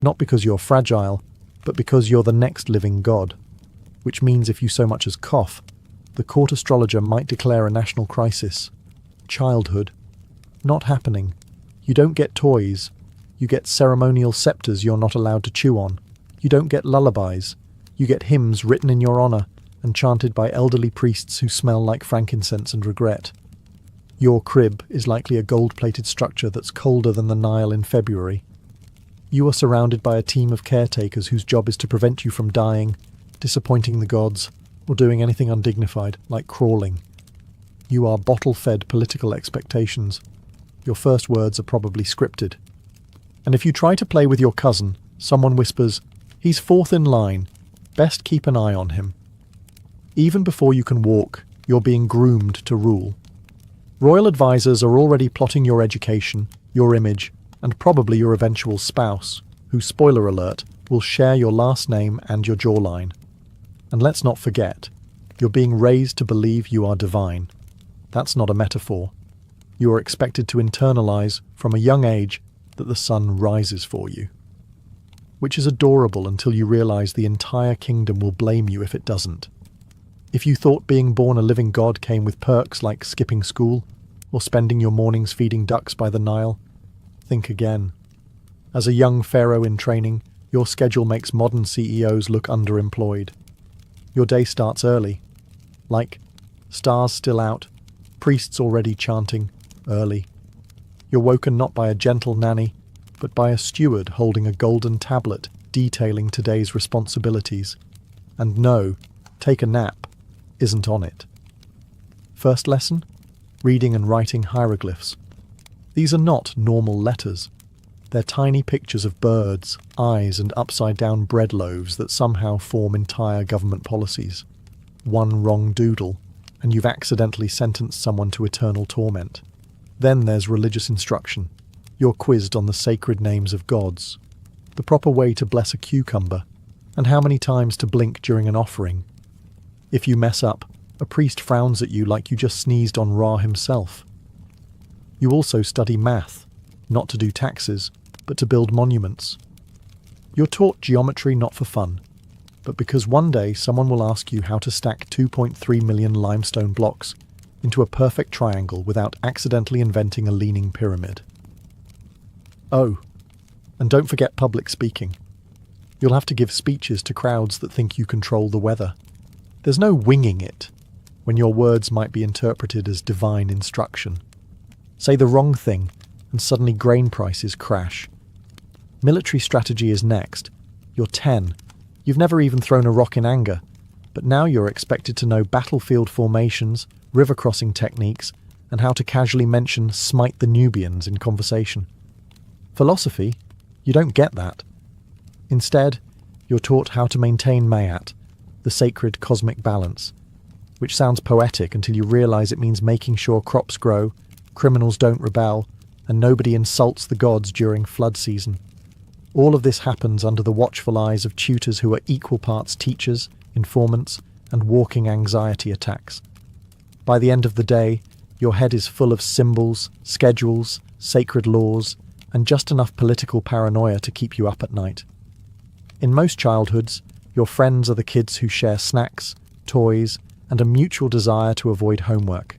Not because you're fragile, but because you're the next living god. Which means if you so much as cough, the court astrologer might declare a national crisis. Childhood. Not happening. You don't get toys. You get ceremonial scepters you're not allowed to chew on. You don't get lullabies. You get hymns written in your honor and chanted by elderly priests who smell like frankincense and regret. Your crib is likely a gold-plated structure that's colder than the Nile in February. You are surrounded by a team of caretakers whose job is to prevent you from dying, disappointing the gods, or doing anything undignified, like crawling. You are bottle-fed political expectations. Your first words are probably scripted. And if you try to play with your cousin, someone whispers, "He's fourth in line. Best keep an eye on him." Even before you can walk, you're being groomed to rule. Royal advisors are already plotting your education, your image, and probably your eventual spouse, who, spoiler alert, will share your last name and your jawline. And let's not forget, you're being raised to believe you are divine. That's not a metaphor. You are expected to internalize from a young age that the sun rises for you. Which is adorable until you realize the entire kingdom will blame you if it doesn't. If you thought being born a living god came with perks like skipping school or spending your mornings feeding ducks by the Nile, think again. As a young pharaoh in training, your schedule makes modern CEOs look underemployed. Your day starts early, like stars still out, priests already chanting, early. You're woken not by a gentle nanny, but by a steward holding a golden tablet detailing today's responsibilities. And no, take a nap isn't on it. First lesson? Reading and writing hieroglyphs. These are not normal letters. They're tiny pictures of birds, eyes, and upside-down bread loaves that somehow form entire government policies. One wrong doodle, and you've accidentally sentenced someone to eternal torment. Then there's religious instruction. You're quizzed on the sacred names of gods, the proper way to bless a cucumber, and how many times to blink during an offering. If you mess up, a priest frowns at you like you just sneezed on Ra himself. You also study math, not to do taxes, but to build monuments. You're taught geometry not for fun, but because one day someone will ask you how to stack 2.3 million limestone blocks into a perfect triangle without accidentally inventing a leaning pyramid. Oh, and don't forget public speaking. You'll have to give speeches to crowds that think you control the weather. There's no winging it, when your words might be interpreted as divine instruction. Say the wrong thing, and suddenly grain prices crash. Military strategy is next. You're 10. You've never even thrown a rock in anger, but now you're expected to know battlefield formations, river crossing techniques, and how to casually mention "smite the Nubians" in conversation. Philosophy? You don't get that. Instead, you're taught how to maintain Mayat, the sacred cosmic balance, which sounds poetic until you realize it means making sure crops grow, criminals don't rebel, and nobody insults the gods during flood season. All of this happens under the watchful eyes of tutors who are equal parts teachers, informants, and walking anxiety attacks. By the end of the day, your head is full of symbols, schedules, sacred laws, and just enough political paranoia to keep you up at night. In most childhoods, your friends are the kids who share snacks, toys, and a mutual desire to avoid homework.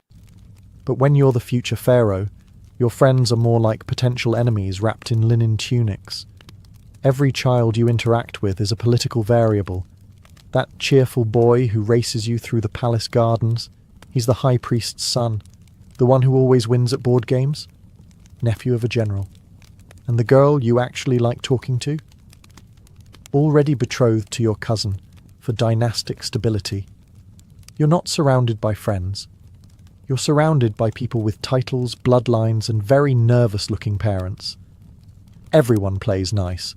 But when you're the future pharaoh, your friends are more like potential enemies wrapped in linen tunics. Every child you interact with is a political variable. That cheerful boy who races you through the palace gardens, he's the high priest's son, the one who always wins at board games, nephew of a general. And the girl you actually like talking to? Already betrothed to your cousin for dynastic stability. You're not surrounded by friends. You're surrounded by people with titles, bloodlines, and very nervous-looking parents. Everyone plays nice,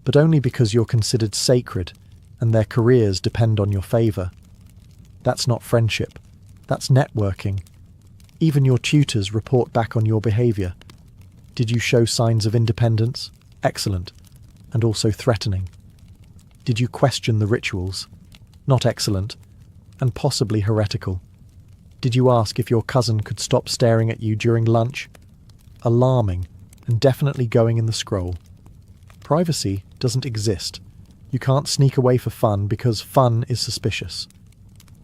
but only because you're considered sacred and their careers depend on your favour. That's not friendship. That's networking. Even your tutors report back on your behaviour. Did you show signs of independence? Excellent. And also threatening. Did you question the rituals? Not excellent. And possibly heretical. Did you ask if your cousin could stop staring at you during lunch? Alarming, and definitely going in the scroll. Privacy doesn't exist. You can't sneak away for fun because fun is suspicious.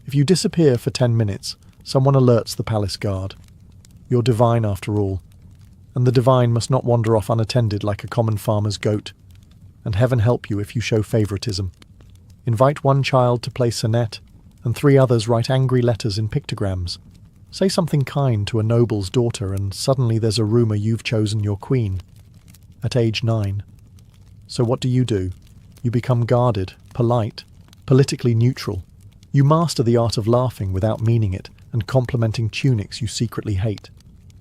If you disappear for 10 minutes, someone alerts the palace guard. You're divine after all, and the divine must not wander off unattended like a common farmer's goat. And heaven help you if you show favouritism. Invite one child to play sonnet, and 3 others write angry letters in pictograms. Say something kind to a noble's daughter, and suddenly there's a rumour you've chosen your queen. At age 9. So what do? You become guarded, polite, politically neutral. You master the art of laughing without meaning it and complimenting tunics you secretly hate.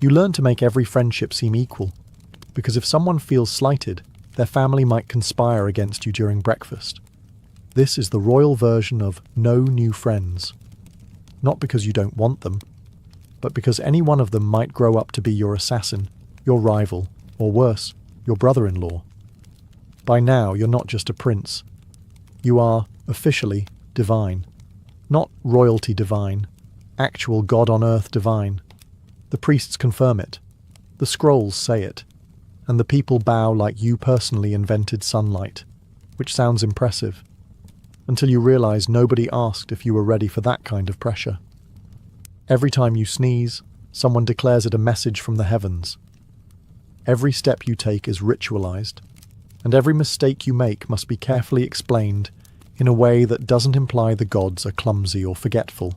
You learn to make every friendship seem equal, because if someone feels slighted, their family might conspire against you during breakfast. This is the royal version of no new friends. Not because you don't want them, but because any one of them might grow up to be your assassin, your rival, or worse, your brother-in-law. By now, you're not just a prince. You are, officially, divine. Not royalty divine, actual God-on-earth divine. The priests confirm it. The scrolls say it. And the people bow like you personally invented sunlight, which sounds impressive, until you realize nobody asked if you were ready for that kind of pressure. Every time you sneeze, someone declares it a message from the heavens. Every step you take is ritualized, and every mistake you make must be carefully explained in a way that doesn't imply the gods are clumsy or forgetful.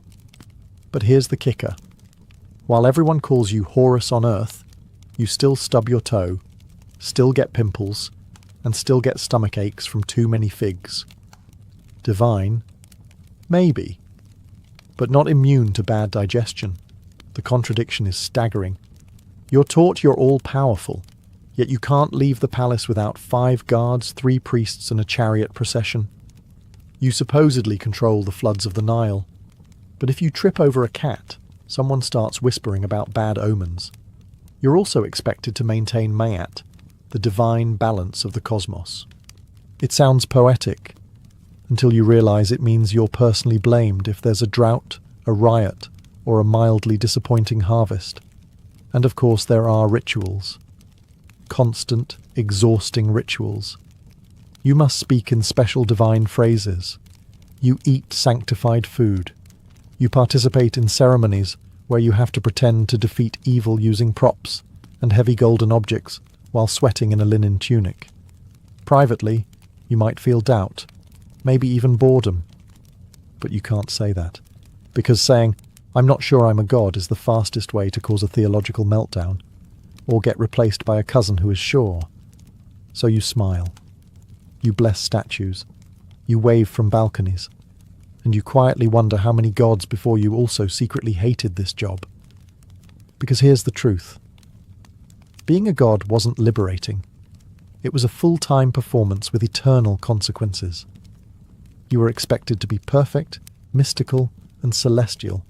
But here's the kicker. While everyone calls you Horus on earth, you still stub your toe, still get pimples, and still get stomach aches from too many figs. Divine? Maybe. But not immune to bad digestion. The contradiction is staggering. You're taught you're all-powerful, yet you can't leave the palace without 5 guards, 3 priests, and a chariot procession. You supposedly control the floods of the Nile, but if you trip over a cat, someone starts whispering about bad omens. You're also expected to maintain Mayat, the divine balance of the cosmos. It sounds poetic, until you realize it means you're personally blamed if there's a drought, a riot, or a mildly disappointing harvest. And of course there are rituals. Constant, exhausting rituals. You must speak in special divine phrases. You eat sanctified food. You participate in ceremonies where you have to pretend to defeat evil using props and heavy golden objects while sweating in a linen tunic. Privately, you might feel doubt, maybe even boredom. But you can't say that, because saying, "I'm not sure I'm a god," is the fastest way to cause a theological meltdown, or get replaced by a cousin who is sure. So you smile. You bless statues. You wave from balconies. And you quietly wonder how many gods before you also secretly hated this job. Because here's the truth. Being a god wasn't liberating. It was a full-time performance with eternal consequences. You were expected to be perfect, mystical, and celestial,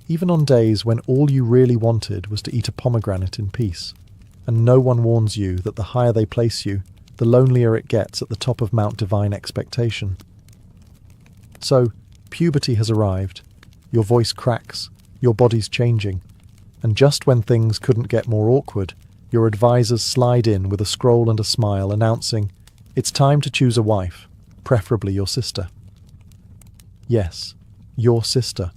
even on days when all you really wanted was to eat a pomegranate in peace. And no one warns you that the higher they place you, the lonelier it gets at the top of Mount Divine Expectation. So, puberty has arrived. Your voice cracks, your body's changing, and just when things couldn't get more awkward, your advisors slide in with a scroll and a smile announcing, "It's time to choose a wife, preferably your sister." Yes, your sister.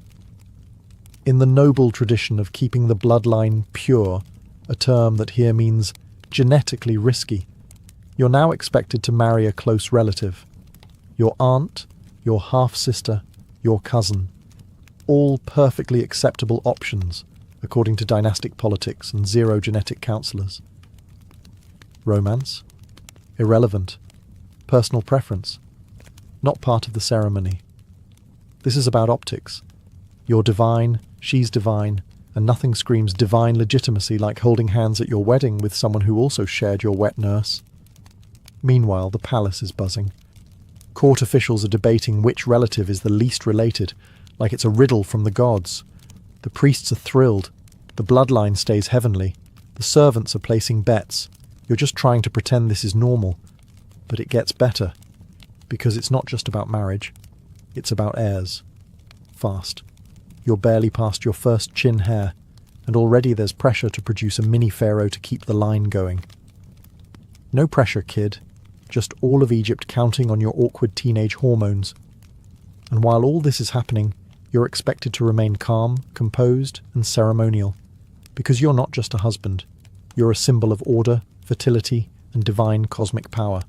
In the noble tradition of keeping the bloodline pure, a term that here means genetically risky, you're now expected to marry a close relative. Your aunt, your half-sister, your cousin. All perfectly acceptable options, according to dynastic politics and zero genetic counselors. Romance? Irrelevant. Personal preference? Not part of the ceremony. This is about optics. You're divine, she's divine, and nothing screams divine legitimacy like holding hands at your wedding with someone who also shared your wet nurse. Meanwhile, the palace is buzzing. Court officials are debating which relative is the least related, like it's a riddle from the gods. The priests are thrilled. The bloodline stays heavenly. The servants are placing bets. You're just trying to pretend this is normal. But it gets better. Because it's not just about marriage. It's about heirs. Fast. You're barely past your first chin hair, and already there's pressure to produce a mini Pharaoh to keep the line going. No pressure, kid. just all of Egypt counting on your awkward teenage hormones. And while all this is happening, you're expected to remain calm, composed, and ceremonial, because you're not just a husband. You're a symbol of order, fertility, and divine cosmic power,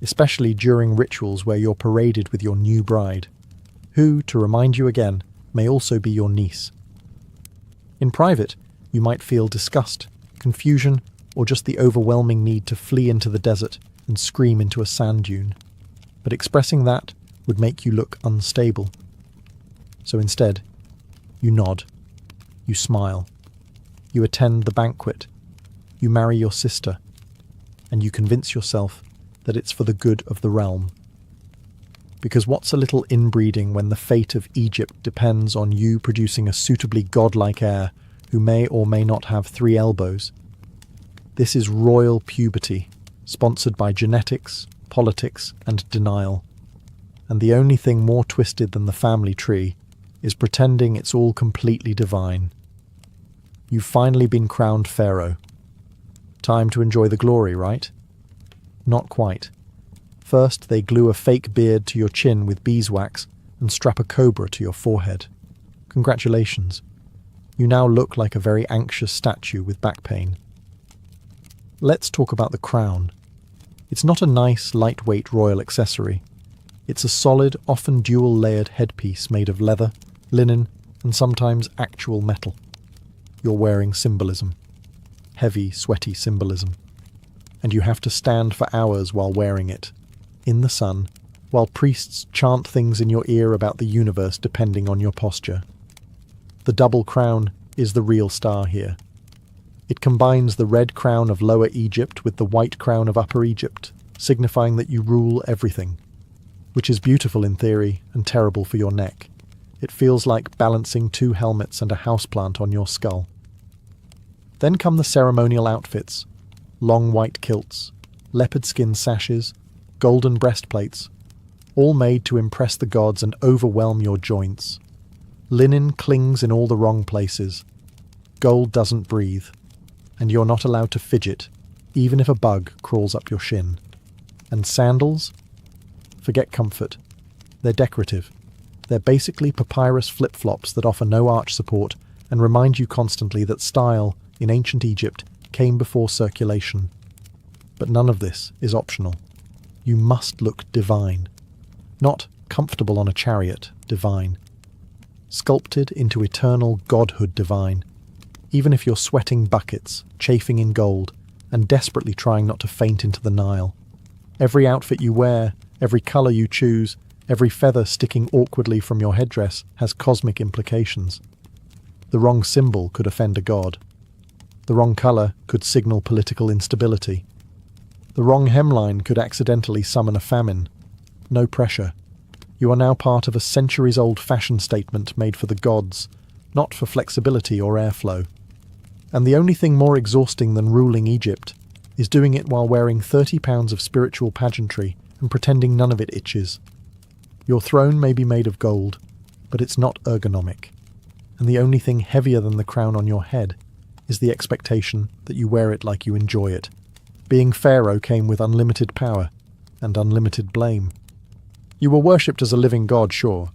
especially during rituals where you're paraded with your new bride, who, to remind you again, may also be your niece. In private, you might feel disgust, confusion, or just the overwhelming need to flee into the desert and scream into a sand dune. But expressing that would make you look unstable. So instead, you nod, you smile, you attend the banquet, you marry your sister, and you convince yourself that it's for the good of the realm. Because what's a little inbreeding when the fate of Egypt depends on you producing a suitably godlike heir who may or may not have 3 elbows? This is royal puberty, sponsored by genetics, politics, and denial. And the only thing more twisted than the family tree is pretending it's all completely divine. You've finally been crowned Pharaoh. Time to enjoy the glory, right? Not quite. First, they glue a fake beard to your chin with beeswax and strap a cobra to your forehead. Congratulations. You now look like a very anxious statue with back pain. Let's talk about the crown. It's not a nice, lightweight royal accessory. It's a solid, often dual-layered headpiece made of leather, linen, and sometimes actual metal. You're wearing symbolism. Heavy, sweaty symbolism. And you have to stand for hours while wearing it, in the sun, while priests chant things in your ear about the universe depending on your posture. The double crown is the real star here. It combines the red crown of Lower Egypt with the white crown of Upper Egypt, signifying that you rule everything, which is beautiful in theory and terrible for your neck. It feels like balancing 2 helmets and a houseplant on your skull. Then come the ceremonial outfits: long white kilts, leopard skin sashes, golden breastplates, all made to impress the gods and overwhelm your joints. Linen clings in all the wrong places. Gold doesn't breathe, and you're not allowed to fidget, even if a bug crawls up your shin. And sandals? Forget comfort. They're decorative. They're basically papyrus flip-flops that offer no arch support and remind you constantly that style, in ancient Egypt, came before circulation. But none of this is optional. You must look divine. Not comfortable on a chariot divine. Sculpted into eternal godhood divine. Even if you're sweating buckets, chafing in gold, and desperately trying not to faint into the Nile. Every outfit you wear, every colour you choose, every feather sticking awkwardly from your headdress has cosmic implications. The wrong symbol could offend a god. The wrong colour could signal political instability. The wrong hemline could accidentally summon a famine. No pressure. You are now part of a centuries-old fashion statement made for the gods, not for flexibility or airflow. And the only thing more exhausting than ruling Egypt is doing it while wearing 30 pounds of spiritual pageantry and pretending none of it itches. Your throne may be made of gold, but it's not ergonomic. And the only thing heavier than the crown on your head is the expectation that you wear it like you enjoy it. Being Pharaoh came with unlimited power and unlimited blame. You were worshipped as a living god, sure,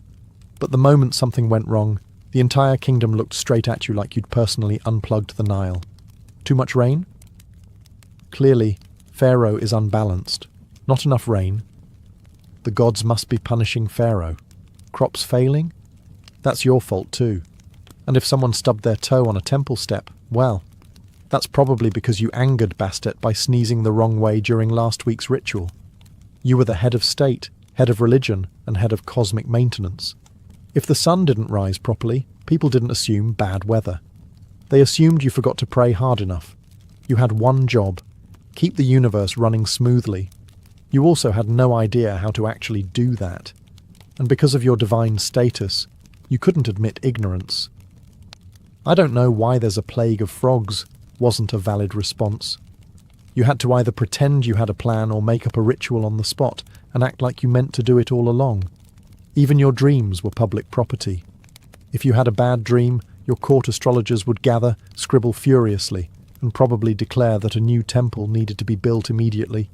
but the moment something went wrong, the entire kingdom looked straight at you like you'd personally unplugged the Nile. Too much rain? Clearly, Pharaoh is unbalanced. Not enough rain. The gods must be punishing Pharaoh. Crops failing? That's your fault too. And if someone stubbed their toe on a temple step, well, that's probably because you angered Bastet by sneezing the wrong way during last week's ritual. You were the head of state, head of religion, and head of cosmic maintenance. If the sun didn't rise properly, people didn't assume bad weather. They assumed you forgot to pray hard enough. You had one job: keep the universe running smoothly. You also had no idea how to actually do that. And because of your divine status, you couldn't admit ignorance. I don't know why there's a plague of frogs wasn't a valid response. You had to either pretend you had a plan or make up a ritual on the spot and act like you meant to do it all along. Even your dreams were public property. If you had a bad dream, your court astrologers would gather, scribble furiously, and probably declare that a new temple needed to be built immediately.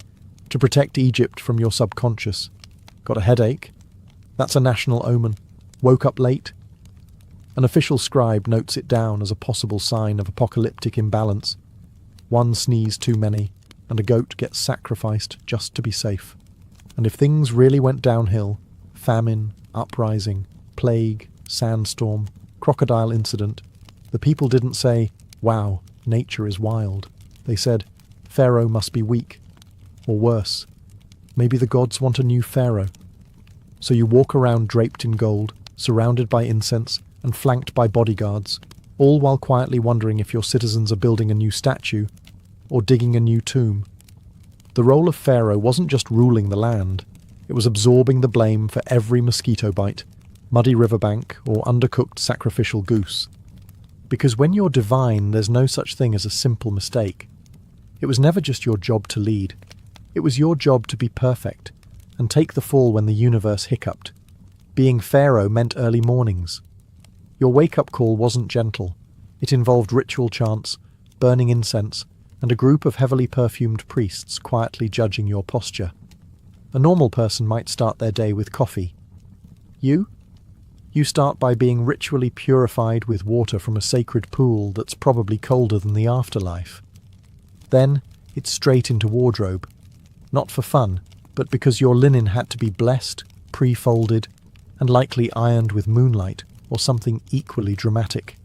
to protect Egypt from your subconscious. Got a headache? That's a national omen. Woke up late? An official scribe notes it down as a possible sign of apocalyptic imbalance. One sneeze too many, and a goat gets sacrificed just to be safe. And if things really went downhill, famine, uprising, plague, sandstorm, crocodile incident, the people didn't say, "Wow, nature is wild." They said, "Pharaoh must be weak." Or worse, maybe the gods want a new Pharaoh. So you walk around draped in gold, surrounded by incense, and flanked by bodyguards, all while quietly wondering if your citizens are building a new statue or digging a new tomb. The role of Pharaoh wasn't just ruling the land, it was absorbing the blame for every mosquito bite, muddy riverbank, or undercooked sacrificial goose. Because when you're divine, there's no such thing as a simple mistake. It was never just your job to lead. It was your job to be perfect, and take the fall when the universe hiccuped. Being Pharaoh meant early mornings. Your wake-up call wasn't gentle. It involved ritual chants, burning incense, and a group of heavily perfumed priests quietly judging your posture. A normal person might start their day with coffee. You start by being ritually purified with water from a sacred pool that's probably colder than the afterlife. Then, it's straight into wardrobe. Not for fun, but because your linen had to be blessed, pre-folded, and likely ironed with moonlight or something equally dramatic.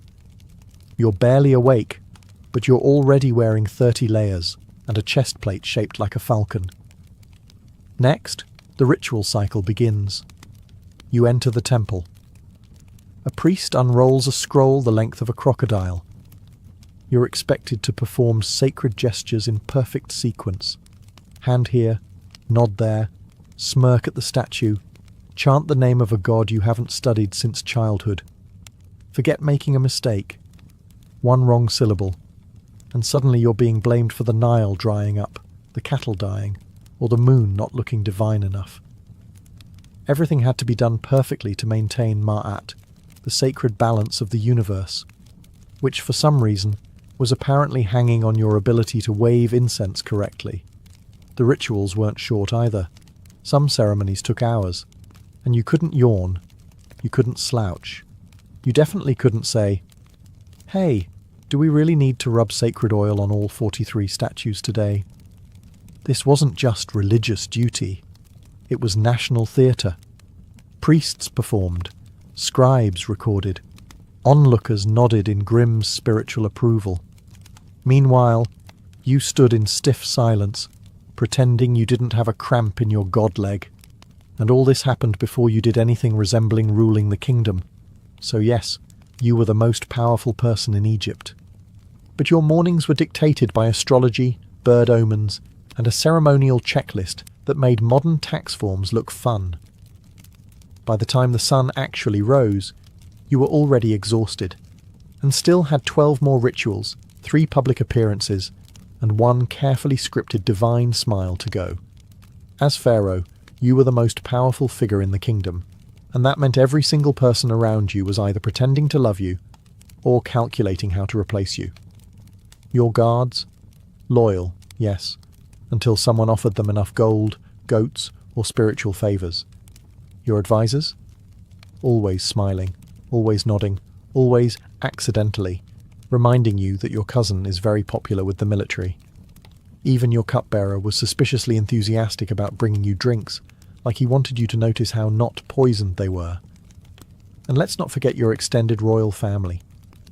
You're barely awake, but you're already wearing 30 layers and a chest plate shaped like a falcon. Next, the ritual cycle begins. You enter the temple. A priest unrolls a scroll the length of a crocodile. You're expected to perform sacred gestures in perfect sequence. Hand here, nod there, smirk at the statue, chant the name of a god you haven't studied since childhood. Forget making a mistake. One wrong syllable, and suddenly you're being blamed for the Nile drying up, the cattle dying, or the moon not looking divine enough. Everything had to be done perfectly to maintain Ma'at, the sacred balance of the universe, which for some reason was apparently hanging on your ability to wave incense correctly. The rituals weren't short either. Some ceremonies took hours, and you couldn't yawn, you couldn't slouch. You definitely couldn't say, "Hey, do we really need to rub sacred oil on all 43 statues today?" This wasn't just religious duty, it was national theatre. Priests performed, scribes recorded, onlookers nodded in grim spiritual approval. Meanwhile, you stood in stiff silence, pretending you didn't have a cramp in your god leg. And all this happened before you did anything resembling ruling the kingdom. So yes, you were the most powerful person in Egypt. But your mornings were dictated by astrology, bird omens, and a ceremonial checklist that made modern tax forms look fun. By the time the sun actually rose, you were already exhausted, and still had 12 more rituals, 3 public appearances, and 1 carefully scripted divine smile to go. As Pharaoh, you were the most powerful figure in the kingdom, and that meant every single person around you was either pretending to love you or calculating how to replace you. Your guards? Loyal, yes, until someone offered them enough gold, goats, or spiritual favours. Your advisors? Always smiling, always nodding, always accidentally, reminding you that your cousin is very popular with the military. Even your cupbearer was suspiciously enthusiastic about bringing you drinks, like he wanted you to notice how not poisoned they were. And let's not forget your extended royal family,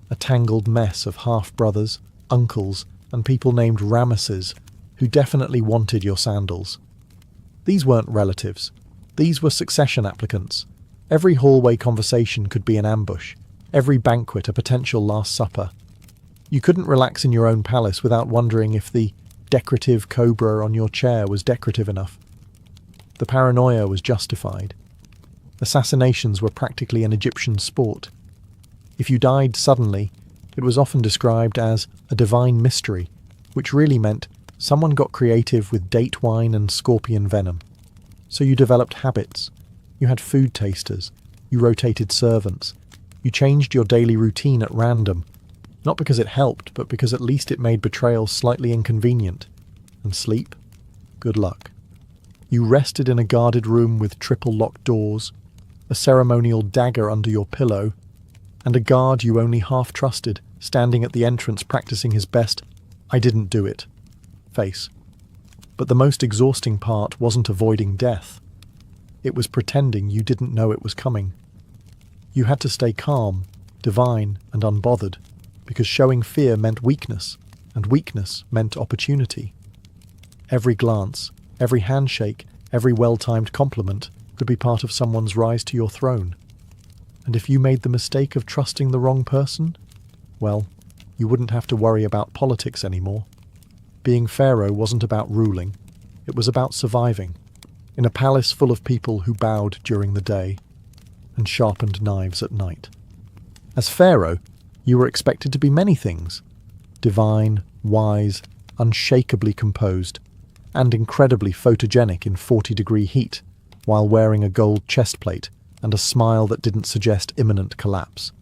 a tangled mess of half-brothers, uncles, and people named Ramesses, who definitely wanted your sandals. These weren't relatives. These were succession applicants. Every hallway conversation could be an ambush, every banquet a potential Last Supper. You couldn't relax in your own palace without wondering if the decorative cobra on your chair was decorative enough. The paranoia was justified. Assassinations were practically an Egyptian sport. If you died suddenly, it was often described as a divine mystery, which really meant someone got creative with date wine and scorpion venom. So you developed habits. You had food tasters. You rotated servants. You changed your daily routine at random, not because it helped, but because at least it made betrayal slightly inconvenient. And sleep? Good luck. You rested in a guarded room with triple locked doors, a ceremonial dagger under your pillow, and a guard you only half trusted standing at the entrance practicing his best "I didn't do it" face. But the most exhausting part wasn't avoiding death. It was pretending you didn't know it was coming. You had to stay calm, divine, and unbothered, because showing fear meant weakness, and weakness meant opportunity. Every glance, every handshake, every well-timed compliment could be part of someone's rise to your throne. And if you made the mistake of trusting the wrong person, well, you wouldn't have to worry about politics anymore. Being Pharaoh wasn't about ruling, it was about surviving, in a palace full of people who bowed during the day and sharpened knives at night. As Pharaoh, you were expected to be many things: divine, wise, unshakably composed, and incredibly photogenic in 40-degree heat, while wearing a gold chestplate and a smile that didn't suggest imminent collapse.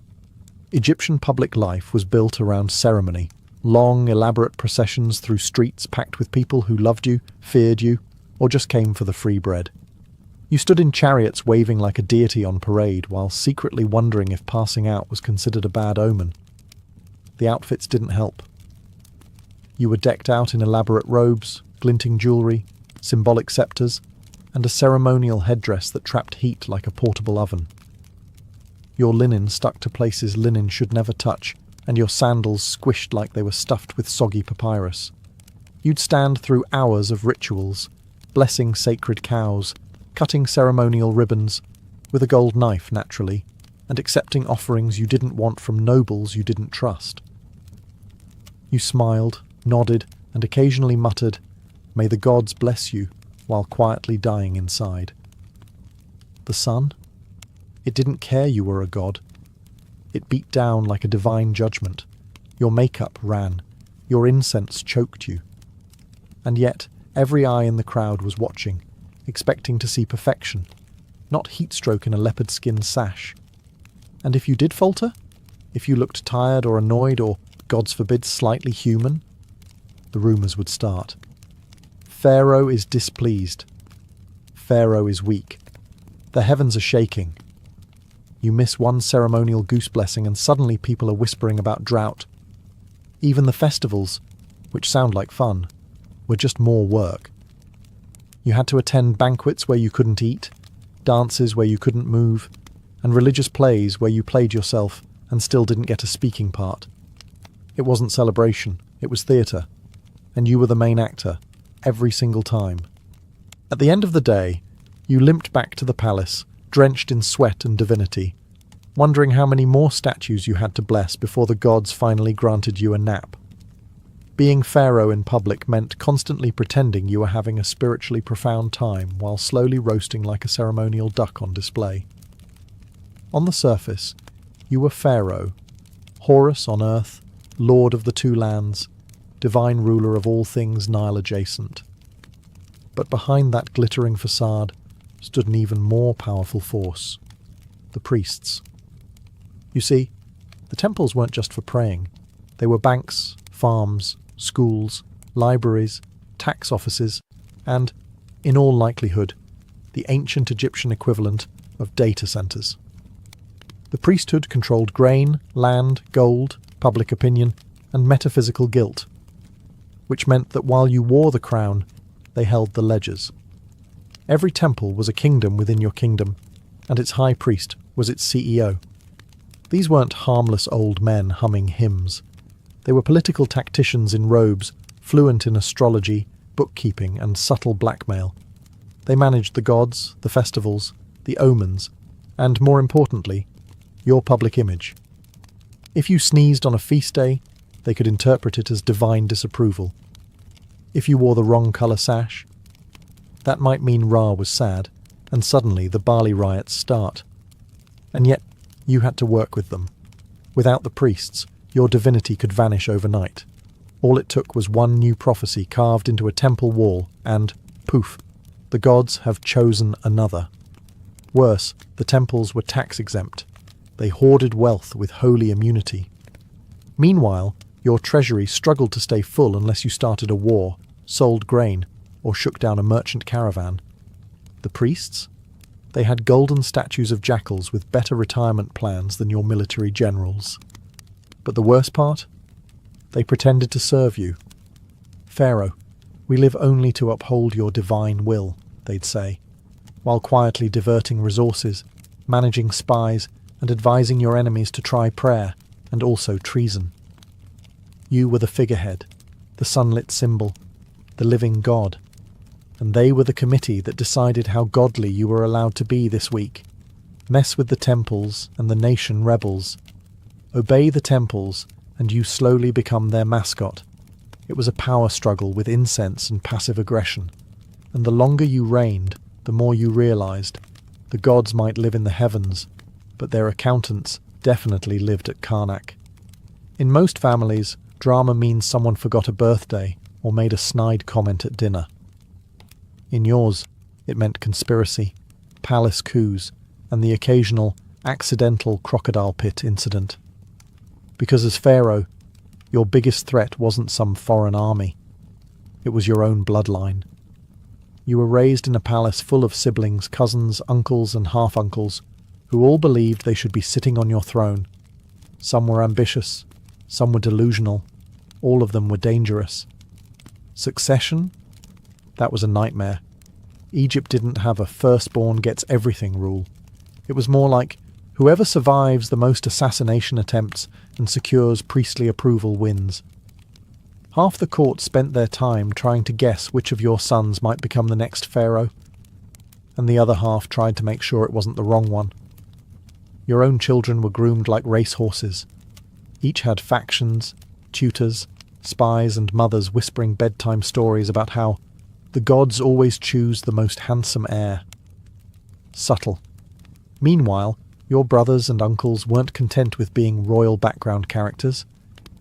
Egyptian public life was built around ceremony, long, elaborate processions through streets packed with people who loved you, feared you, or just came for the free bread. You stood in chariots waving like a deity on parade while secretly wondering if passing out was considered a bad omen. The outfits didn't help. You were decked out in elaborate robes, glinting jewellery, symbolic sceptres, and a ceremonial headdress that trapped heat like a portable oven. Your linen stuck to places linen should never touch, and your sandals squished like they were stuffed with soggy papyrus. You'd stand through hours of rituals, blessing sacred cows, cutting ceremonial ribbons, with a gold knife naturally, and accepting offerings you didn't want from nobles you didn't trust. You smiled, nodded, and occasionally muttered, "May the gods bless you," while quietly dying inside. The sun? It didn't care you were a god. It beat down like a divine judgment. Your makeup ran. Your incense choked you. And yet, every eye in the crowd was watching, expecting to see perfection, not heatstroke in a leopard skin sash. And if you did falter, if you looked tired or annoyed or, gods forbid, slightly human, the rumours would start. Pharaoh is displeased. Pharaoh is weak. The heavens are shaking. You miss one ceremonial goose blessing and suddenly people are whispering about drought. Even the festivals, which sound like fun, were just more work. You had to attend banquets where you couldn't eat, dances where you couldn't move, and religious plays where you played yourself and still didn't get a speaking part. It wasn't celebration, it was theatre, and you were the main actor, every single time. At the end of the day, you limped back to the palace, drenched in sweat and divinity, wondering how many more statues you had to bless before the gods finally granted you a nap. Being Pharaoh in public meant constantly pretending you were having a spiritually profound time while slowly roasting like a ceremonial duck on display. On the surface, you were Pharaoh, Horus on earth, lord of the two lands, divine ruler of all things Nile adjacent. But behind that glittering facade stood an even more powerful force: the priests. You see, the temples weren't just for praying. They were banks, farms, schools, libraries, tax offices, and, in all likelihood, the ancient Egyptian equivalent of data centres. The priesthood controlled grain, land, gold, public opinion, and metaphysical guilt, which meant that while you wore the crown, they held the ledgers. Every temple was a kingdom within your kingdom, and its high priest was its CEO. These weren't harmless old men humming hymns. They were political tacticians in robes, fluent in astrology, bookkeeping, and subtle blackmail. They managed the gods, the festivals, the omens, and, more importantly, your public image. If you sneezed on a feast day, they could interpret it as divine disapproval. If you wore the wrong colour sash, that might mean Ra was sad, and suddenly the barley riots start. And yet, you had to work with them. Without the priests, your divinity could vanish overnight. All it took was one new prophecy carved into a temple wall, and, poof, the gods have chosen another. Worse, the temples were tax-exempt. They hoarded wealth with holy immunity. Meanwhile, your treasury struggled to stay full unless you started a war, sold grain, or shook down a merchant caravan, The priests? They had golden statues of jackals with better retirement plans than your military generals. But the worst part? They pretended to serve you. Pharaoh, we live only to uphold your divine will, they'd say, while quietly diverting resources, managing spies, and advising your enemies to try prayer, and also treason. You were the figurehead, the sunlit symbol, the living god, and they were the committee that decided how godly you were allowed to be this week. Mess with the temples and the nation rebels. Obey the temples, and you slowly become their mascot. It was a power struggle with incense and passive aggression, and the longer you reigned, the more you realized the gods might live in the heavens, but their accountants definitely lived at Karnak. In most families, drama means someone forgot a birthday or made a snide comment at dinner. In yours, it meant conspiracy, palace coups, and the occasional accidental crocodile pit incident. Because as Pharaoh, your biggest threat wasn't some foreign army. It was your own bloodline. You were raised in a palace full of siblings, cousins, uncles, and half-uncles, who all believed they should be sitting on your throne. Some were ambitious, some were delusional, all of them were dangerous. Succession? That was a nightmare. Egypt didn't have a firstborn gets everything rule. It was more like, whoever survives the most assassination attempts and secures priestly approval wins. Half the court spent their time trying to guess which of your sons might become the next pharaoh, and the other half tried to make sure it wasn't the wrong one. Your own children were groomed like racehorses. Each had factions, tutors, spies, and mothers whispering bedtime stories about how the gods always choose the most handsome heir. Subtle. Meanwhile, your brothers and uncles weren't content with being royal background characters.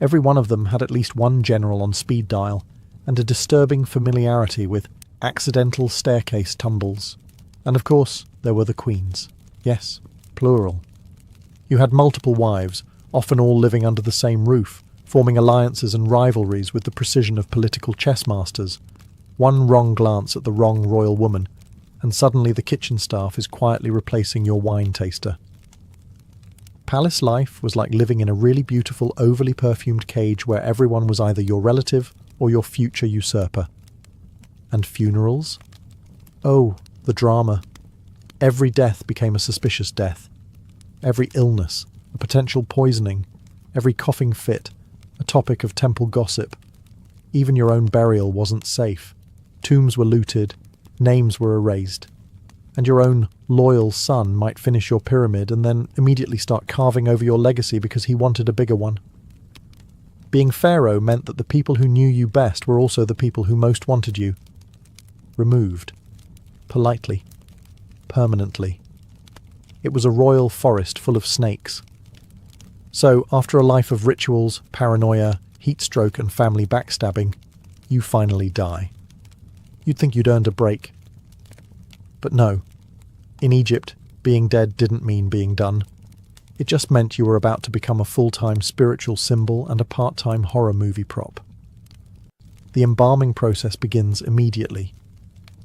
Every one of them had at least one general on speed dial, and a disturbing familiarity with accidental staircase tumbles. And of course, there were the queens. Yes, plural. You had multiple wives, often all living under the same roof, forming alliances and rivalries with the precision of political chess masters. One wrong glance at the wrong royal woman, and suddenly the kitchen staff is quietly replacing your wine taster. Palace life was like living in a really beautiful, overly perfumed cage where everyone was either your relative or your future usurper. And funerals? Oh, the drama. Every death became a suspicious death. Every illness, a potential poisoning. Every coughing fit, a topic of temple gossip. Even your own burial wasn't safe. Tombs were looted, names were erased. And your own loyal son might finish your pyramid and then immediately start carving over your legacy because he wanted a bigger one. Being Pharaoh meant that the people who knew you best were also the people who most wanted you. Removed. Politely. Permanently. It was a royal forest full of snakes. So, after a life of rituals, paranoia, heatstroke and family backstabbing, you finally die. You'd think you'd earned a break. But no. In Egypt, being dead didn't mean being done. It just meant you were about to become a full-time spiritual symbol and a part-time horror movie prop. The embalming process begins immediately.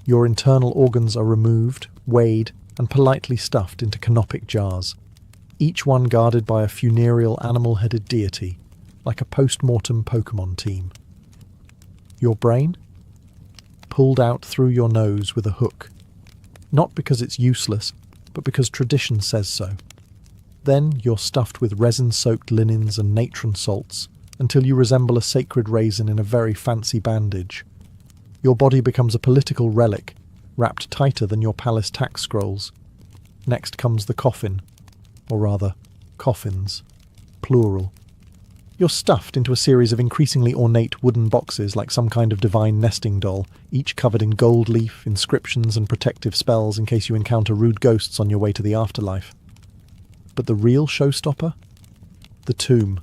Your internal organs are removed, weighed, and politely stuffed into canopic jars, each one guarded by a funereal animal-headed deity, like a post-mortem Pokemon team. Your brain? Pulled out through your nose with a hook. Not because it's useless, but because tradition says so. Then you're stuffed with resin-soaked linens and natron salts until you resemble a sacred raisin in a very fancy bandage. Your body becomes a political relic, wrapped tighter than your palace tax scrolls. Next comes the coffin, or rather, coffins, plural. You're stuffed into a series of increasingly ornate wooden boxes like some kind of divine nesting doll, each covered in gold leaf, inscriptions and protective spells in case you encounter rude ghosts on your way to the afterlife. But the real showstopper? The tomb.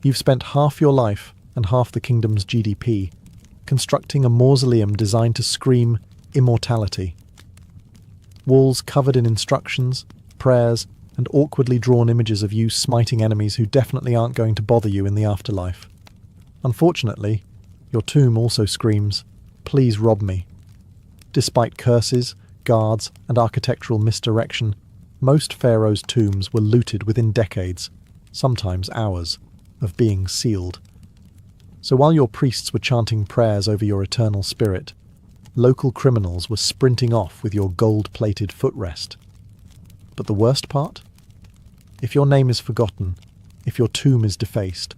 You've spent half your life, and half the kingdom's GDP, constructing a mausoleum designed to scream immortality. Walls covered in instructions, prayers, and awkwardly drawn images of you smiting enemies who definitely aren't going to bother you in the afterlife. Unfortunately, your tomb also screams, "Please rob me." Despite curses, guards, and architectural misdirection, most pharaohs' tombs were looted within decades, sometimes hours, of being sealed. So while your priests were chanting prayers over your eternal spirit, local criminals were sprinting off with your gold-plated footrest. But the worst part? If your name is forgotten, if your tomb is defaced,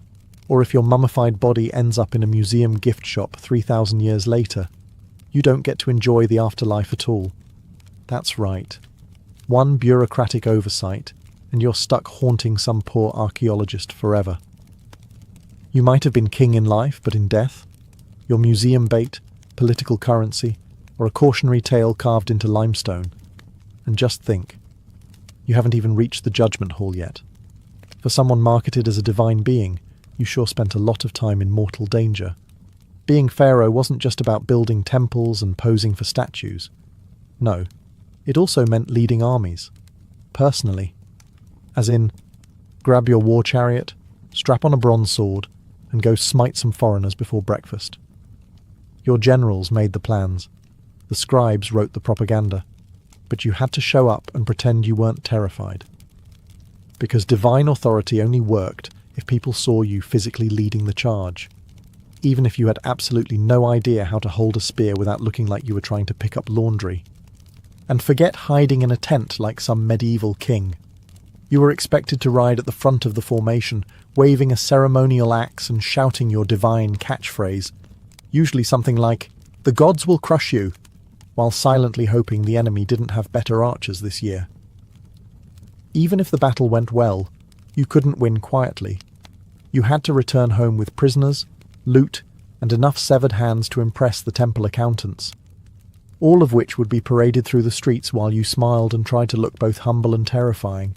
or if your mummified body ends up in a museum gift shop 3,000 years later, you don't get to enjoy the afterlife at all. That's right. One bureaucratic oversight, and you're stuck haunting some poor archaeologist forever. You might have been king in life, but in death, you're museum bait, political currency, or a cautionary tale carved into limestone. And just think, you haven't even reached the judgment hall yet. For someone marketed as a divine being, you sure spent a lot of time in mortal danger. Being pharaoh wasn't just about building temples and posing for statues. No, it also meant leading armies. Personally. As in, grab your war chariot, strap on a bronze sword, and go smite some foreigners before breakfast. Your generals made the plans. The scribes wrote the propaganda. But you had to show up and pretend you weren't terrified. Because divine authority only worked if people saw you physically leading the charge, even if you had absolutely no idea how to hold a spear without looking like you were trying to pick up laundry. And forget hiding in a tent like some medieval king. You were expected to ride at the front of the formation, waving a ceremonial axe and shouting your divine catchphrase, usually something like, "The gods will crush you," while silently hoping the enemy didn't have better archers this year. Even if the battle went well, you couldn't win quietly. You had to return home with prisoners, loot, and enough severed hands to impress the temple accountants, all of which would be paraded through the streets while you smiled and tried to look both humble and terrifying.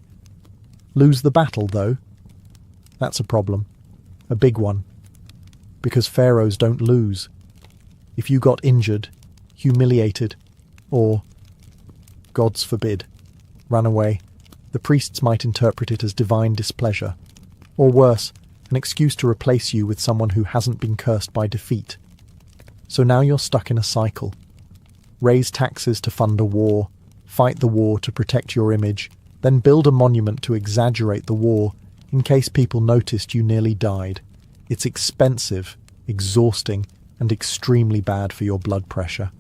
Lose the battle, though? That's a problem. A big one. Because pharaohs don't lose. If you got injured, humiliated, or, gods forbid, ran away, the priests might interpret it as divine displeasure, or worse, an excuse to replace you with someone who hasn't been cursed by defeat. So now you're stuck in a cycle. Raise taxes to fund a war, fight the war to protect your image, then build a monument to exaggerate the war in case people noticed you nearly died. It's expensive, exhausting, and extremely bad for your blood pressure.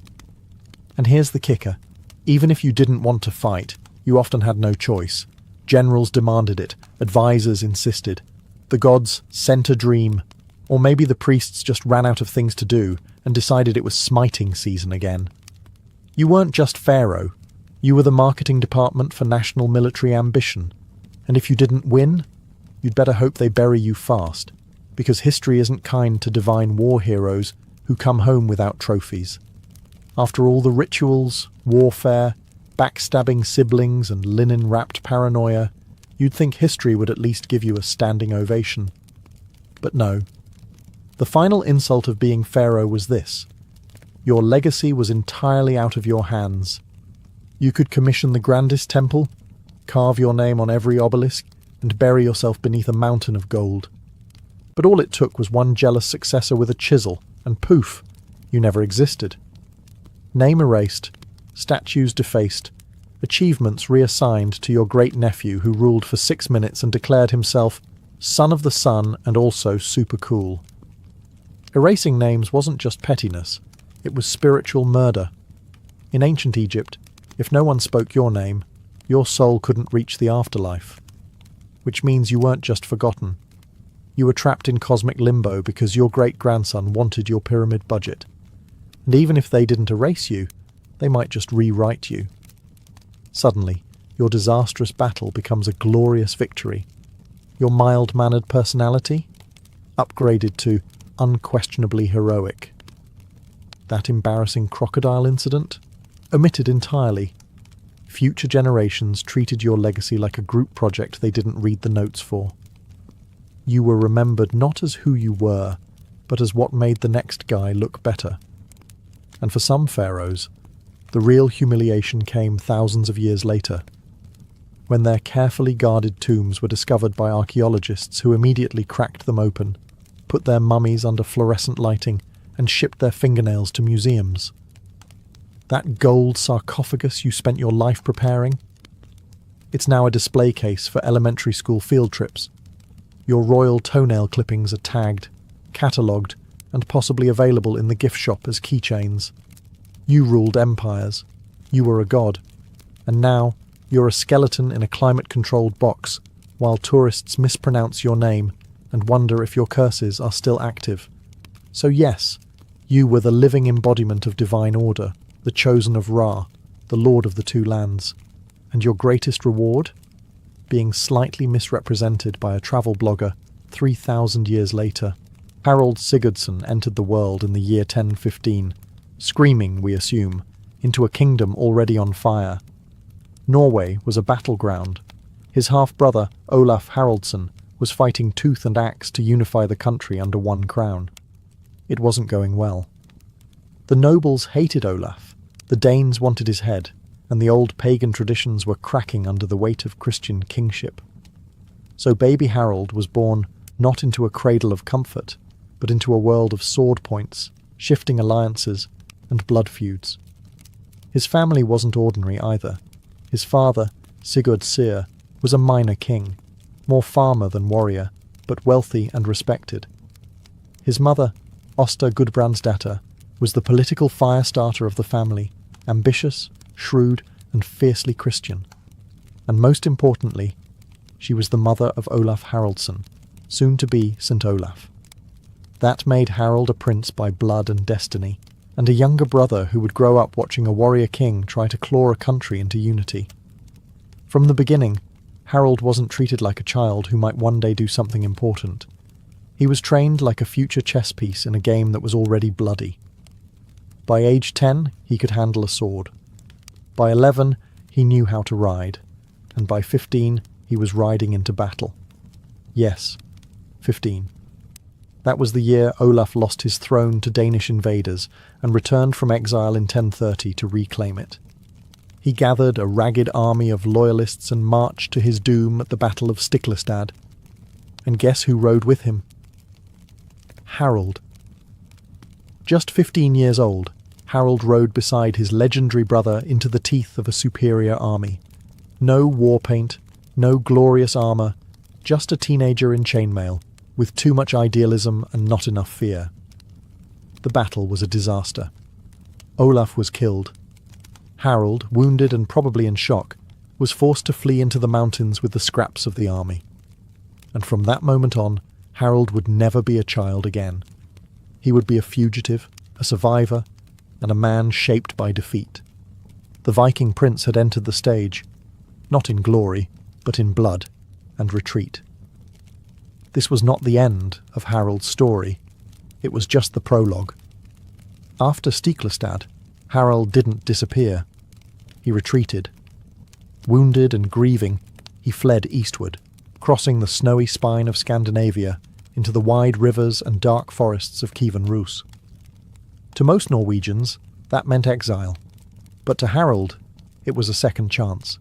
And here's the kicker. Even if you didn't want to fight, you often had no choice. Generals demanded it, advisors insisted. The gods sent a dream, or maybe the priests just ran out of things to do and decided it was smiting season again. You weren't just pharaoh, you were the marketing department for national military ambition, and if you didn't win, you'd better hope they bury you fast, because history isn't kind to divine war heroes who come home without trophies. After all the rituals, warfare, backstabbing siblings and linen-wrapped paranoia, you'd think history would at least give you a standing ovation. But no. The final insult of being pharaoh was this. Your legacy was entirely out of your hands. You could commission the grandest temple, carve your name on every obelisk, and bury yourself beneath a mountain of gold. But all it took was one jealous successor with a chisel, and poof, you never existed. Name erased, statues defaced, achievements reassigned to your great-nephew who ruled for 6 minutes and declared himself son of the sun and also super cool. Erasing names wasn't just pettiness, it was spiritual murder. In ancient Egypt, if no one spoke your name, your soul couldn't reach the afterlife. Which means you weren't just forgotten. You were trapped in cosmic limbo because your great-grandson wanted your pyramid budget. And even if they didn't erase you, they might just rewrite you. Suddenly, your disastrous battle becomes a glorious victory. Your mild-mannered personality? Upgraded to unquestionably heroic. That embarrassing crocodile incident? Omitted entirely. Future generations treated your legacy like a group project they didn't read the notes for. You were remembered not as who you were, but as what made the next guy look better. And for some pharaohs, the real humiliation came thousands of years later, when their carefully guarded tombs were discovered by archaeologists who immediately cracked them open, put their mummies under fluorescent lighting, and shipped their fingernails to museums. That gold sarcophagus you spent your life preparing? It's now a display case for elementary school field trips. Your royal toenail clippings are tagged, catalogued, and possibly available in the gift shop as keychains. You ruled empires. You were a god. And now you're a skeleton in a climate-controlled box, while tourists mispronounce your name and wonder if your curses are still active. So yes, you were the living embodiment of divine order, the chosen of Ra, the Lord of the Two Lands. And your greatest reward? Being slightly misrepresented by a travel blogger 3,000 years later. Harold Sigurdsson entered the world in the year 1015, screaming, we assume, into a kingdom already on fire. Norway was a battleground. His half-brother, Olaf Haraldsson, was fighting tooth and axe to unify the country under one crown. It wasn't going well. The nobles hated Olaf, the Danes wanted his head, and the old pagan traditions were cracking under the weight of Christian kingship. So baby Harold was born not into a cradle of comfort, but into a world of sword points, shifting alliances, and blood feuds. His family wasn't ordinary either. His father, Sigurd Syr, was a minor king, more farmer than warrior, but wealthy and respected. His mother, Osta Gudbrandsdatter, was the political fire-starter of the family, ambitious, shrewd, and fiercely Christian. And most importantly, she was the mother of Olaf Haraldsson, soon to be St. Olaf. That made Harold a prince by blood and destiny, and a younger brother who would grow up watching a warrior king try to claw a country into unity. From the beginning, Harold wasn't treated like a child who might one day do something important. He was trained like a future chess piece in a game that was already bloody. By age 10, he could handle a sword. By 11, he knew how to ride, and by 15, he was riding into battle. Yes, 15. That was the year Olaf lost his throne to Danish invaders and returned from exile in 1030 to reclaim it. He gathered a ragged army of loyalists and marched to his doom at the Battle of Stiklestad. And guess who rode with him? Harold. Just 15 years old, Harold rode beside his legendary brother into the teeth of a superior army. No war paint, no glorious armour, just a teenager in chainmail, with too much idealism and not enough fear. The battle was a disaster. Olaf was killed. Harold, wounded and probably in shock, was forced to flee into the mountains with the scraps of the army. And from that moment on, Harold would never be a child again. He would be a fugitive, a survivor, and a man shaped by defeat. The Viking prince had entered the stage, not in glory, but in blood and retreat. This was not the end of Harold's story. It was just the prologue. After Stiklestad, Harold didn't disappear. He retreated. Wounded and grieving, he fled eastward, crossing the snowy spine of Scandinavia into the wide rivers and dark forests of Kievan Rus. To most Norwegians, that meant exile, but to Harold, it was a second chance.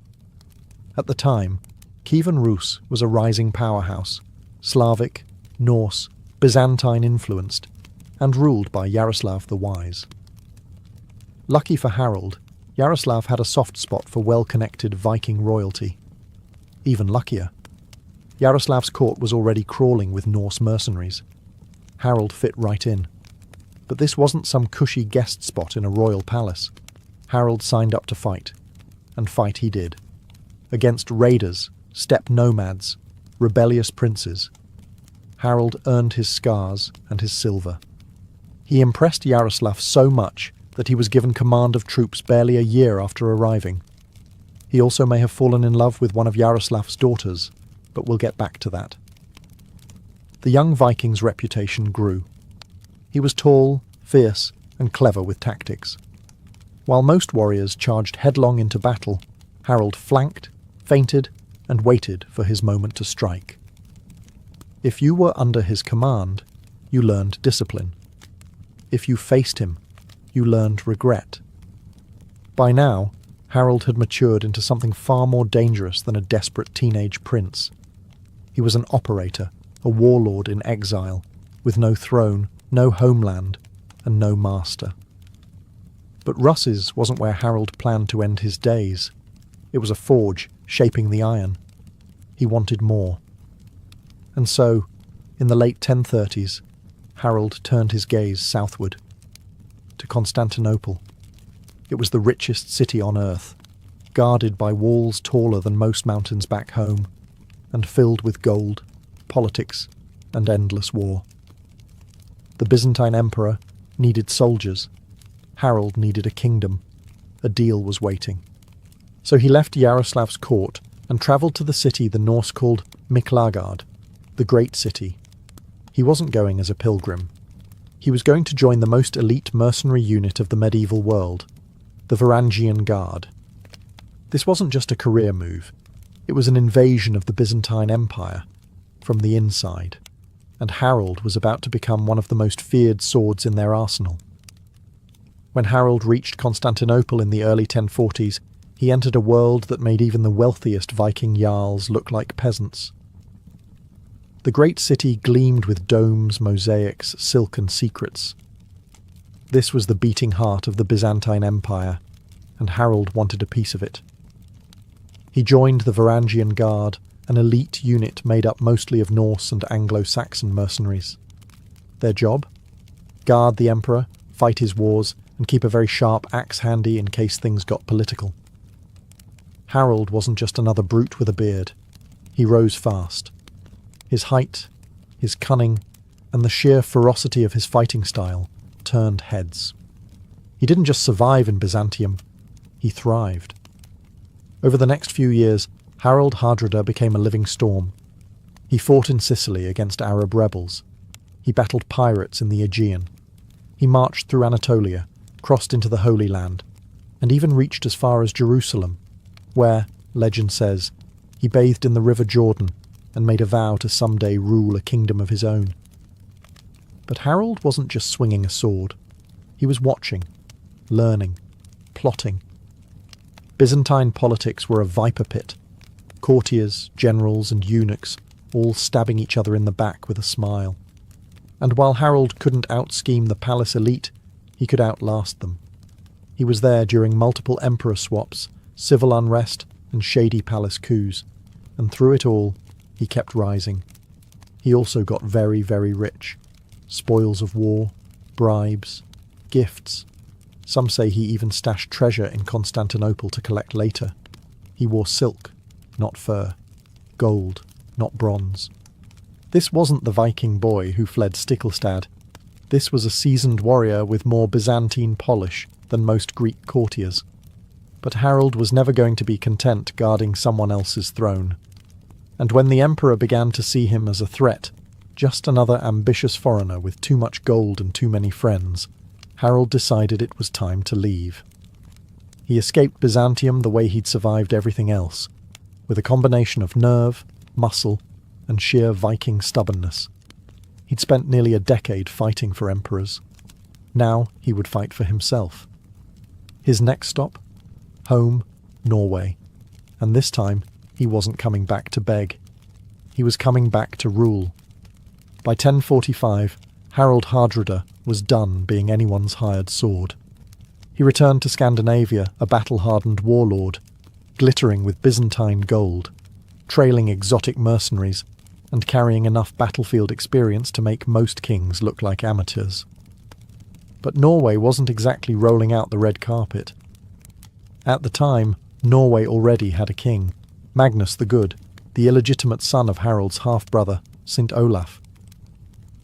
At the time, Kievan Rus was a rising powerhouse, Slavic, Norse, Byzantine-influenced, and ruled by Yaroslav the Wise. Lucky for Harold, Yaroslav had a soft spot for well-connected Viking royalty. Even luckier, Yaroslav's court was already crawling with Norse mercenaries. Harold fit right in. But this wasn't some cushy guest spot in a royal palace. Harold signed up to fight, and fight he did. Against raiders, steppe nomads, rebellious princes. Harold earned his scars and his silver. He impressed Yaroslav so much that he was given command of troops barely a year after arriving. He also may have fallen in love with one of Yaroslav's daughters, but we'll get back to that. The young Viking's reputation grew. He was tall, fierce, and clever with tactics. While most warriors charged headlong into battle, Harold flanked, feinted, and waited for his moment to strike. If you were under his command, you learned discipline. If you faced him, you learned regret. By now, Harold had matured into something far more dangerous than a desperate teenage prince. He was an operator, a warlord in exile, with no throne, no homeland, and no master. But Russ's wasn't where Harold planned to end his days. It was a forge shaping the iron. He wanted more. And so, in the late 1030s, Harold turned his gaze southward, to Constantinople. It was the richest city on earth, guarded by walls taller than most mountains back home, and filled with gold, politics, and endless war. The Byzantine emperor needed soldiers. Harold needed a kingdom. A deal was waiting. So he left Yaroslav's court and travelled to the city the Norse called Miklagard, the Great City. He wasn't going as a pilgrim. He was going to join the most elite mercenary unit of the medieval world, the Varangian Guard. This wasn't just a career move. It was an invasion of the Byzantine Empire, from the inside, and Harold was about to become one of the most feared swords in their arsenal. When Harold reached Constantinople in the early 1040s, he entered a world that made even the wealthiest Viking jarls look like peasants. The great city gleamed with domes, mosaics, silk and secrets. This was the beating heart of the Byzantine Empire, and Harold wanted a piece of it. He joined the Varangian Guard, an elite unit made up mostly of Norse and Anglo-Saxon mercenaries. Their job? Guard the emperor, fight his wars, and keep a very sharp axe handy in case things got political. Harold wasn't just another brute with a beard. He rose fast. His height, his cunning, and the sheer ferocity of his fighting style turned heads. He didn't just survive in Byzantium, he thrived. Over the next few years, Harold Hardrada became a living storm. He fought in Sicily against Arab rebels. He battled pirates in the Aegean. He marched through Anatolia, crossed into the Holy Land, and even reached as far as Jerusalem, where, legend says, he bathed in the River Jordan and made a vow to someday rule a kingdom of his own. But Harold wasn't just swinging a sword. He was watching, learning, plotting. Byzantine politics were a viper pit. Courtiers, generals and eunuchs all stabbing each other in the back with a smile. And while Harold couldn't out-scheme the palace elite, he could outlast them. He was there during multiple emperor swaps, civil unrest and shady palace coups, and through it all, he kept rising. He also got very, very rich. Spoils of war, bribes, gifts. Some say he even stashed treasure in Constantinople to collect later. He wore silk, not fur, gold, not bronze. This wasn't the Viking boy who fled Stiklestad. This was a seasoned warrior with more Byzantine polish than most Greek courtiers. But Harold was never going to be content guarding someone else's throne. And when the emperor began to see him as a threat, just another ambitious foreigner with too much gold and too many friends, Harold decided it was time to leave. He escaped Byzantium the way he'd survived everything else, with a combination of nerve, muscle, and sheer Viking stubbornness. He'd spent nearly a decade fighting for emperors. Now he would fight for himself. His next stop? Home, Norway. And this time, he wasn't coming back to beg. He was coming back to rule. By 1045, Harold Hardrada was done being anyone's hired sword. He returned to Scandinavia a battle-hardened warlord, glittering with Byzantine gold, trailing exotic mercenaries, and carrying enough battlefield experience to make most kings look like amateurs. But Norway wasn't exactly rolling out the red carpet. At the time, Norway already had a king, Magnus the Good, the illegitimate son of Harold's half-brother, St. Olaf.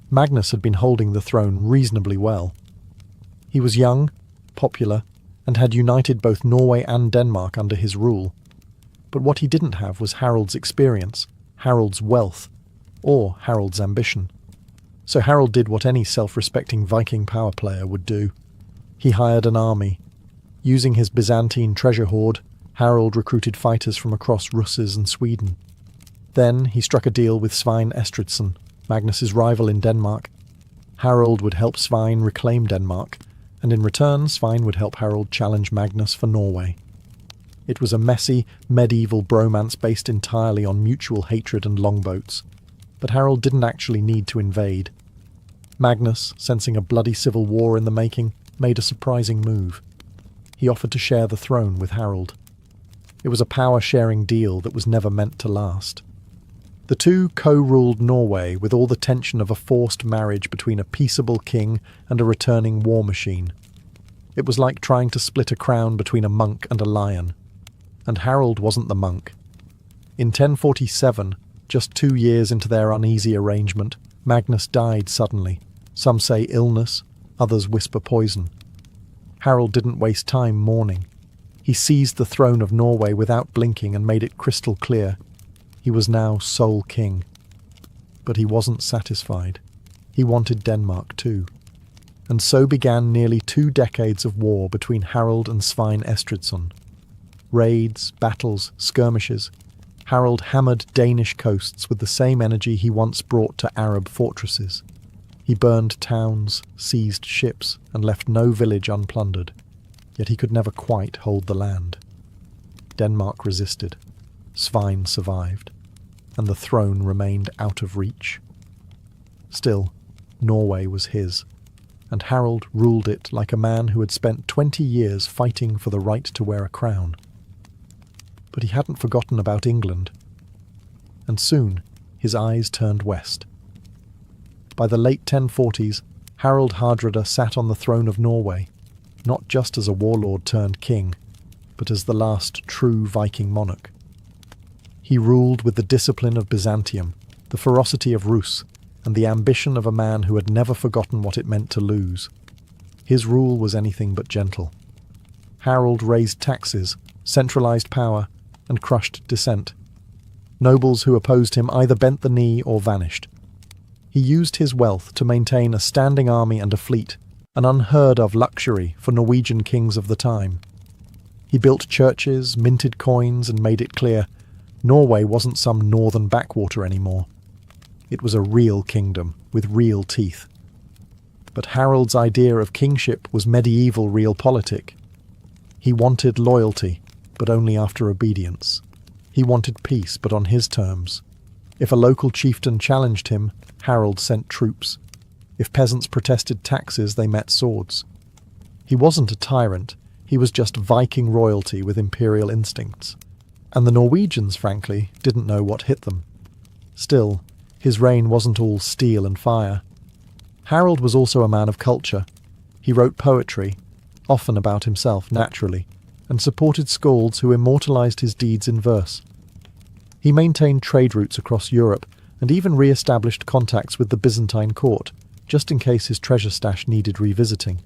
Magnus had been holding the throne reasonably well. He was young, popular, and had united both Norway and Denmark under his rule. But what he didn't have was Harold's experience, Harold's wealth, or Harold's ambition. So Harold did what any self-respecting Viking power player would do. He hired an army. Using his Byzantine treasure hoard, Harold recruited fighters from across Russes and Sweden. Then he struck a deal with Svein Estridsson, Magnus's rival in Denmark. Harold would help Svein reclaim Denmark, and in return Svein would help Harold challenge Magnus for Norway. It was a messy, medieval bromance based entirely on mutual hatred and longboats, but Harold didn't actually need to invade. Magnus, sensing a bloody civil war in the making, made a surprising move. he offered to share the throne with Harold. It was a power-sharing deal that was never meant to last. The two co-ruled Norway with all the tension of a forced marriage between a peaceable king and a returning war machine. It was like trying to split a crown between a monk and a lion. And Harold wasn't the monk. In 1047, just 2 years into their uneasy arrangement, Magnus died suddenly. Some say illness, others whisper poison. Harold didn't waste time mourning. He seized the throne of Norway without blinking and made it crystal clear. He was now sole king. But he wasn't satisfied. He wanted Denmark too. And so began nearly 2 decades of war between Harold and Svein Estridsson. Raids, battles, skirmishes. Harold hammered Danish coasts with the same energy he once brought to Arab fortresses. He burned towns, seized ships, and left no village unplundered. Yet he could never quite hold the land. Denmark resisted. Svein survived, and the throne remained out of reach. Still, Norway was his, and Harold ruled it like a man who had spent 20 years fighting for the right to wear a crown. But he hadn't forgotten about England, and soon his eyes turned west. By the late 1040s, Harald Hardrada sat on the throne of Norway, not just as a warlord turned king, but as the last true Viking monarch. He ruled with the discipline of Byzantium, the ferocity of Rus, and the ambition of a man who had never forgotten what it meant to lose. His rule was anything but gentle. Harold raised taxes, centralized power, and crushed dissent. Nobles who opposed him either bent the knee or vanished. He used his wealth to maintain a standing army and a fleet, an unheard-of luxury for Norwegian kings of the time. He built churches, minted coins, and made it clear Norway wasn't some northern backwater anymore. It was a real kingdom, with real teeth. But Harold's idea of kingship was medieval realpolitik. He wanted loyalty, but only after obedience. He wanted peace, but on his terms. If a local chieftain challenged him, Harold sent troops. If peasants protested taxes, they met swords. He wasn't a tyrant, he was just Viking royalty with imperial instincts. And the Norwegians, frankly, didn't know what hit them. Still, his reign wasn't all steel and fire. Harold was also a man of culture. He wrote poetry, often about himself, naturally, and supported skalds who immortalized his deeds in verse. He maintained trade routes across Europe and even re-established contacts with the Byzantine court, just in case his treasure stash needed revisiting.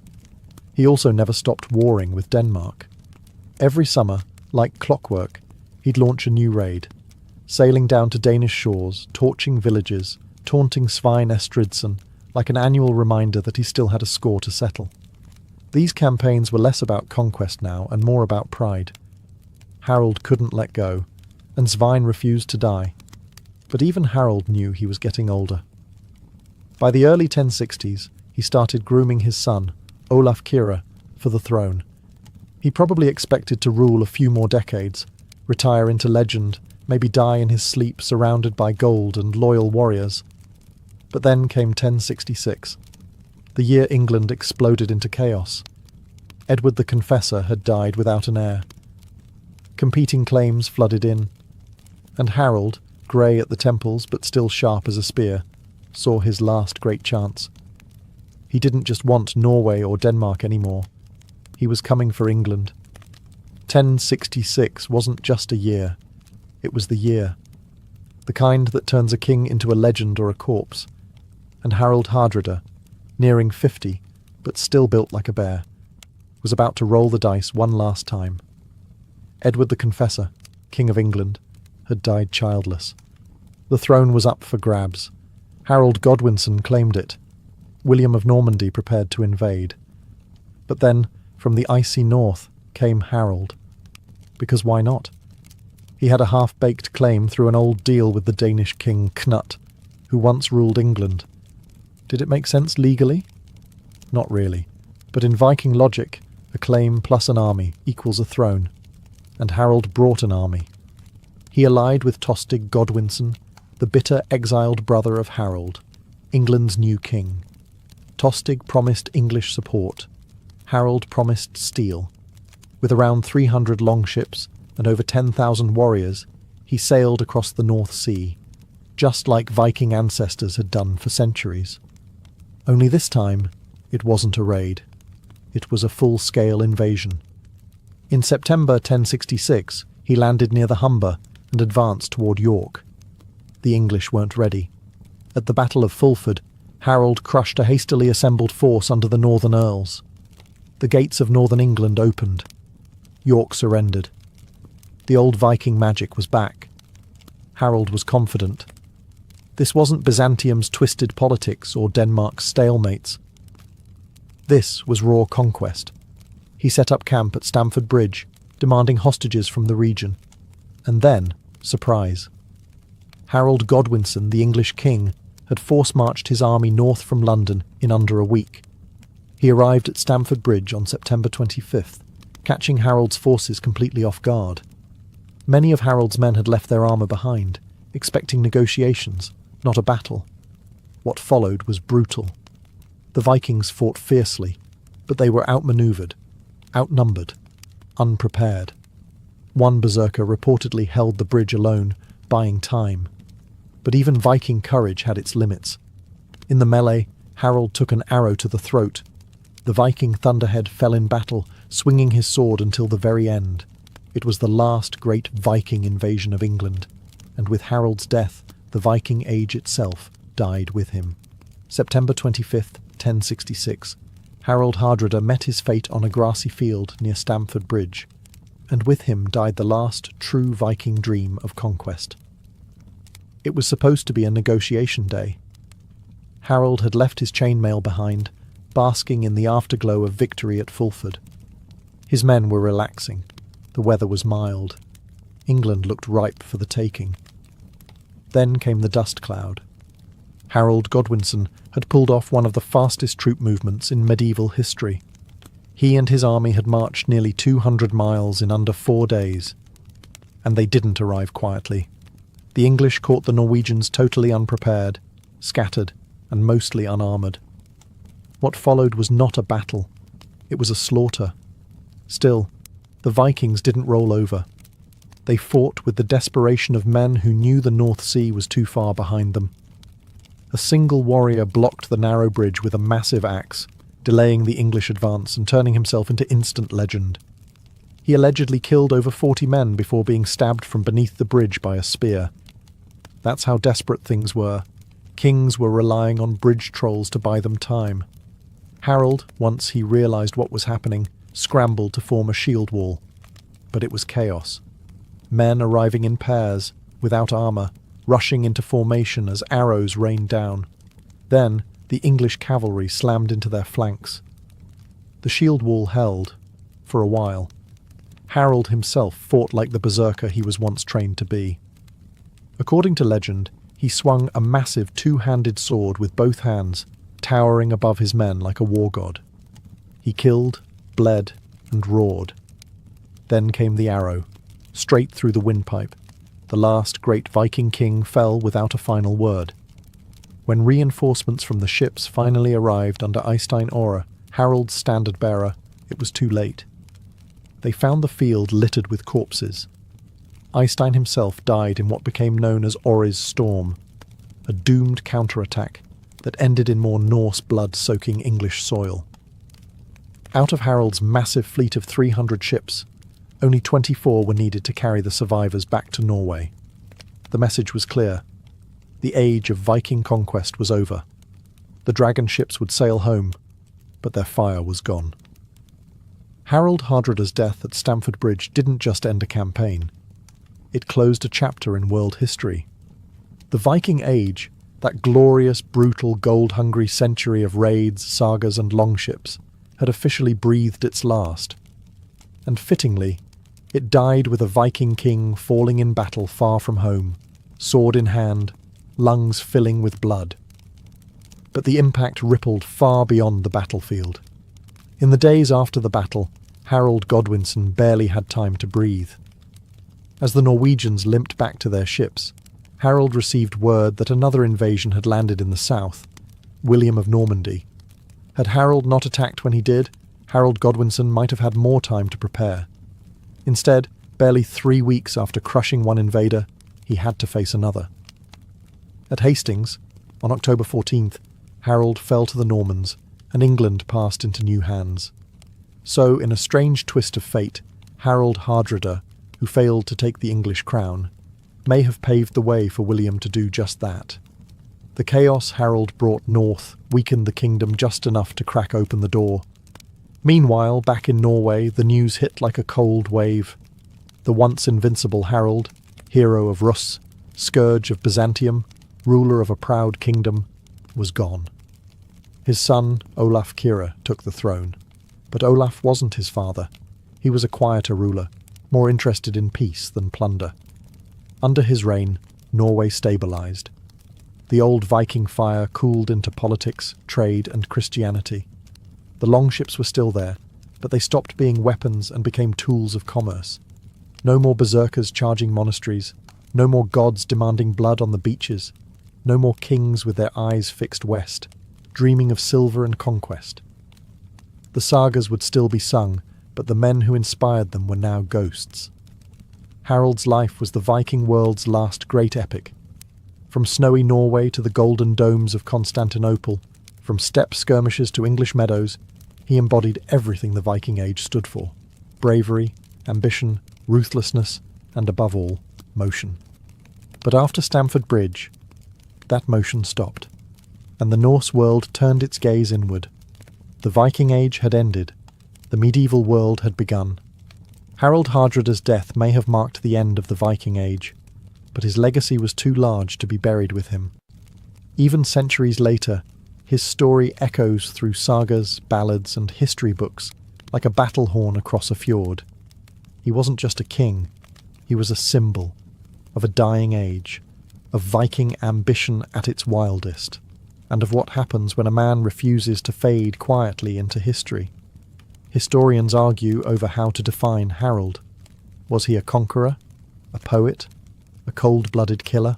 He also never stopped warring with Denmark. Every summer, like clockwork, he'd launch a new raid, sailing down to Danish shores, torching villages, taunting Svein Estridsson, like an annual reminder that he still had a score to settle. These campaigns were less about conquest now and more about pride. Harold couldn't let go, and Svein refused to die. But even Harold knew he was getting older. By the early 1060s, he started grooming his son, Olaf Kyrre, for the throne. He probably expected to rule a few more decades, retire into legend, maybe die in his sleep surrounded by gold and loyal warriors. But then came 1066, the year England exploded into chaos. Edward the Confessor had died without an heir. Competing claims flooded in, and Harold, grey at the temples but still sharp as a spear, saw his last great chance. He didn't just want Norway or Denmark anymore. He was coming for England. 1066 wasn't just a year. It was the year. The kind that turns a king into a legend or a corpse. And Harald Hardrada, nearing 50, but still built like a bear, was about to roll the dice one last time. Edward the Confessor, King of England, had died childless. The throne was up for grabs. Harold Godwinson claimed it. William of Normandy prepared to invade. But then, from the icy north, came Harold. Because why not? He had a half-baked claim through an old deal with the Danish king Knut, who once ruled England. Did it make sense legally? Not really. But in Viking logic, a claim plus an army equals a throne. And Harold brought an army. He allied with Tostig Godwinson, the bitter exiled brother of Harold, England's new king. Tostig promised English support. Harold promised steel. With around 300 longships and over 10,000 warriors, he sailed across the North Sea, just like Viking ancestors had done for centuries. Only this time, it wasn't a raid. It was a full-scale invasion. In September 1066, he landed near the Humber and advanced toward York. The English weren't ready. At the Battle of Fulford, Harold crushed a hastily assembled force under the northern earls. The gates of northern England opened. York surrendered. The old Viking magic was back. Harold was confident. This wasn't Byzantium's twisted politics or Denmark's stalemates. This was raw conquest. He set up camp at Stamford Bridge, demanding hostages from the region. And then, surprise. Harold Godwinson, the English king, had force-marched his army north from London in under a week. He arrived at Stamford Bridge on September 25th, catching Harold's forces completely off guard. Many of Harold's men had left their armour behind, expecting negotiations, not a battle. What followed was brutal. The Vikings fought fiercely, but they were outmanoeuvred, outnumbered, unprepared. One berserker reportedly held the bridge alone, buying time. But even Viking courage had its limits. In the melee, Harold took an arrow to the throat. The Viking thunderhead fell in battle, swinging his sword until the very end. It was the last great Viking invasion of England, and with Harold's death, the Viking age itself died with him. September 25th, 1066. Harold Hardrada met his fate on a grassy field near Stamford Bridge, and with him died the last true Viking dream of conquest. It was supposed to be a negotiation day. Harold had left his chainmail behind, basking in the afterglow of victory at Fulford. His men were relaxing. The weather was mild. England looked ripe for the taking. Then came the dust cloud. Harold Godwinson had pulled off one of the fastest troop movements in medieval history. He and his army had marched nearly 200 miles in under 4 days. And they didn't arrive quietly. The English caught the Norwegians totally unprepared, scattered, and mostly unarmoured. What followed was not a battle. It was a slaughter. Still, the Vikings didn't roll over. They fought with the desperation of men who knew the North Sea was too far behind them. A single warrior blocked the narrow bridge with a massive axe, delaying the English advance and turning himself into instant legend. He allegedly killed over 40 men before being stabbed from beneath the bridge by a spear. That's how desperate things were. Kings were relying on bridge trolls to buy them time. Harold, once he realised what was happening, scrambled to form a shield wall. But it was chaos. Men arriving in pairs, without armour, rushing into formation as arrows rained down. Then, the English cavalry slammed into their flanks. The shield wall held, for a while. Harold himself fought like the berserker he was once trained to be. According to legend, he swung a massive two-handed sword with both hands, towering above his men like a war god. He killed, bled, and roared. Then came the arrow, straight through the windpipe. The last great Viking king fell without a final word. When reinforcements from the ships finally arrived under Eystein Ore, Harold's standard-bearer, it was too late. They found the field littered with corpses. Eystein himself died in what became known as Ore's Storm, a doomed counterattack that ended in more Norse blood soaking English soil. Out of Harold's massive fleet of 300 ships, only 24 were needed to carry the survivors back to Norway. The message was clear. The age of Viking conquest was over. The dragon ships would sail home, but their fire was gone. Harold Hardrada's death at Stamford Bridge didn't just end a campaign. It closed a chapter in world history. The Viking Age, that glorious, brutal, gold-hungry century of raids, sagas and longships, had officially breathed its last. And fittingly, it died with a Viking king falling in battle far from home, sword in hand, lungs filling with blood. But the impact rippled far beyond the battlefield. In the days after the battle, Harold Godwinson barely had time to breathe. As the Norwegians limped back to their ships, Harold received word that another invasion had landed in the south, William of Normandy. Had Harold not attacked when he did, Harold Godwinson might have had more time to prepare. Instead, barely 3 weeks after crushing one invader, he had to face another. At Hastings, on October 14th, Harold fell to the Normans, and England passed into new hands. So, in a strange twist of fate, Harold Hardrada, who failed to take the English crown, may have paved the way for William to do just that. The chaos Harold brought north weakened the kingdom just enough to crack open the door. Meanwhile, back in Norway, the news hit like a cold wave. The once invincible Harold, hero of Rus, scourge of Byzantium, ruler of a proud kingdom, was gone. His son, Olaf Kyrre, took the throne. But Olaf wasn't his father. He was a quieter ruler, more interested in peace than plunder. Under his reign, Norway stabilized. The old Viking fire cooled into politics, trade, and Christianity. The longships were still there, but they stopped being weapons and became tools of commerce. No more berserkers charging monasteries, no more gods demanding blood on the beaches, no more kings with their eyes fixed west, dreaming of silver and conquest. The sagas would still be sung, but the men who inspired them were now ghosts. Harold's life was the Viking world's last great epic. From snowy Norway to the golden domes of Constantinople, from steppe skirmishes to English meadows, he embodied everything the Viking Age stood for: bravery, ambition, ruthlessness, and above all, motion. But after Stamford Bridge, that motion stopped, and the Norse world turned its gaze inward. The Viking Age had ended. The medieval world had begun. Harold Hardrada's death may have marked the end of the Viking Age, but his legacy was too large to be buried with him. Even centuries later, his story echoes through sagas, ballads, and history books like a battle horn across a fjord. He wasn't just a king, he was a symbol of a dying age, of Viking ambition at its wildest, and of what happens when a man refuses to fade quietly into history. Historians argue over how to define Harold. Was he a conqueror, a poet, a cold-blooded killer?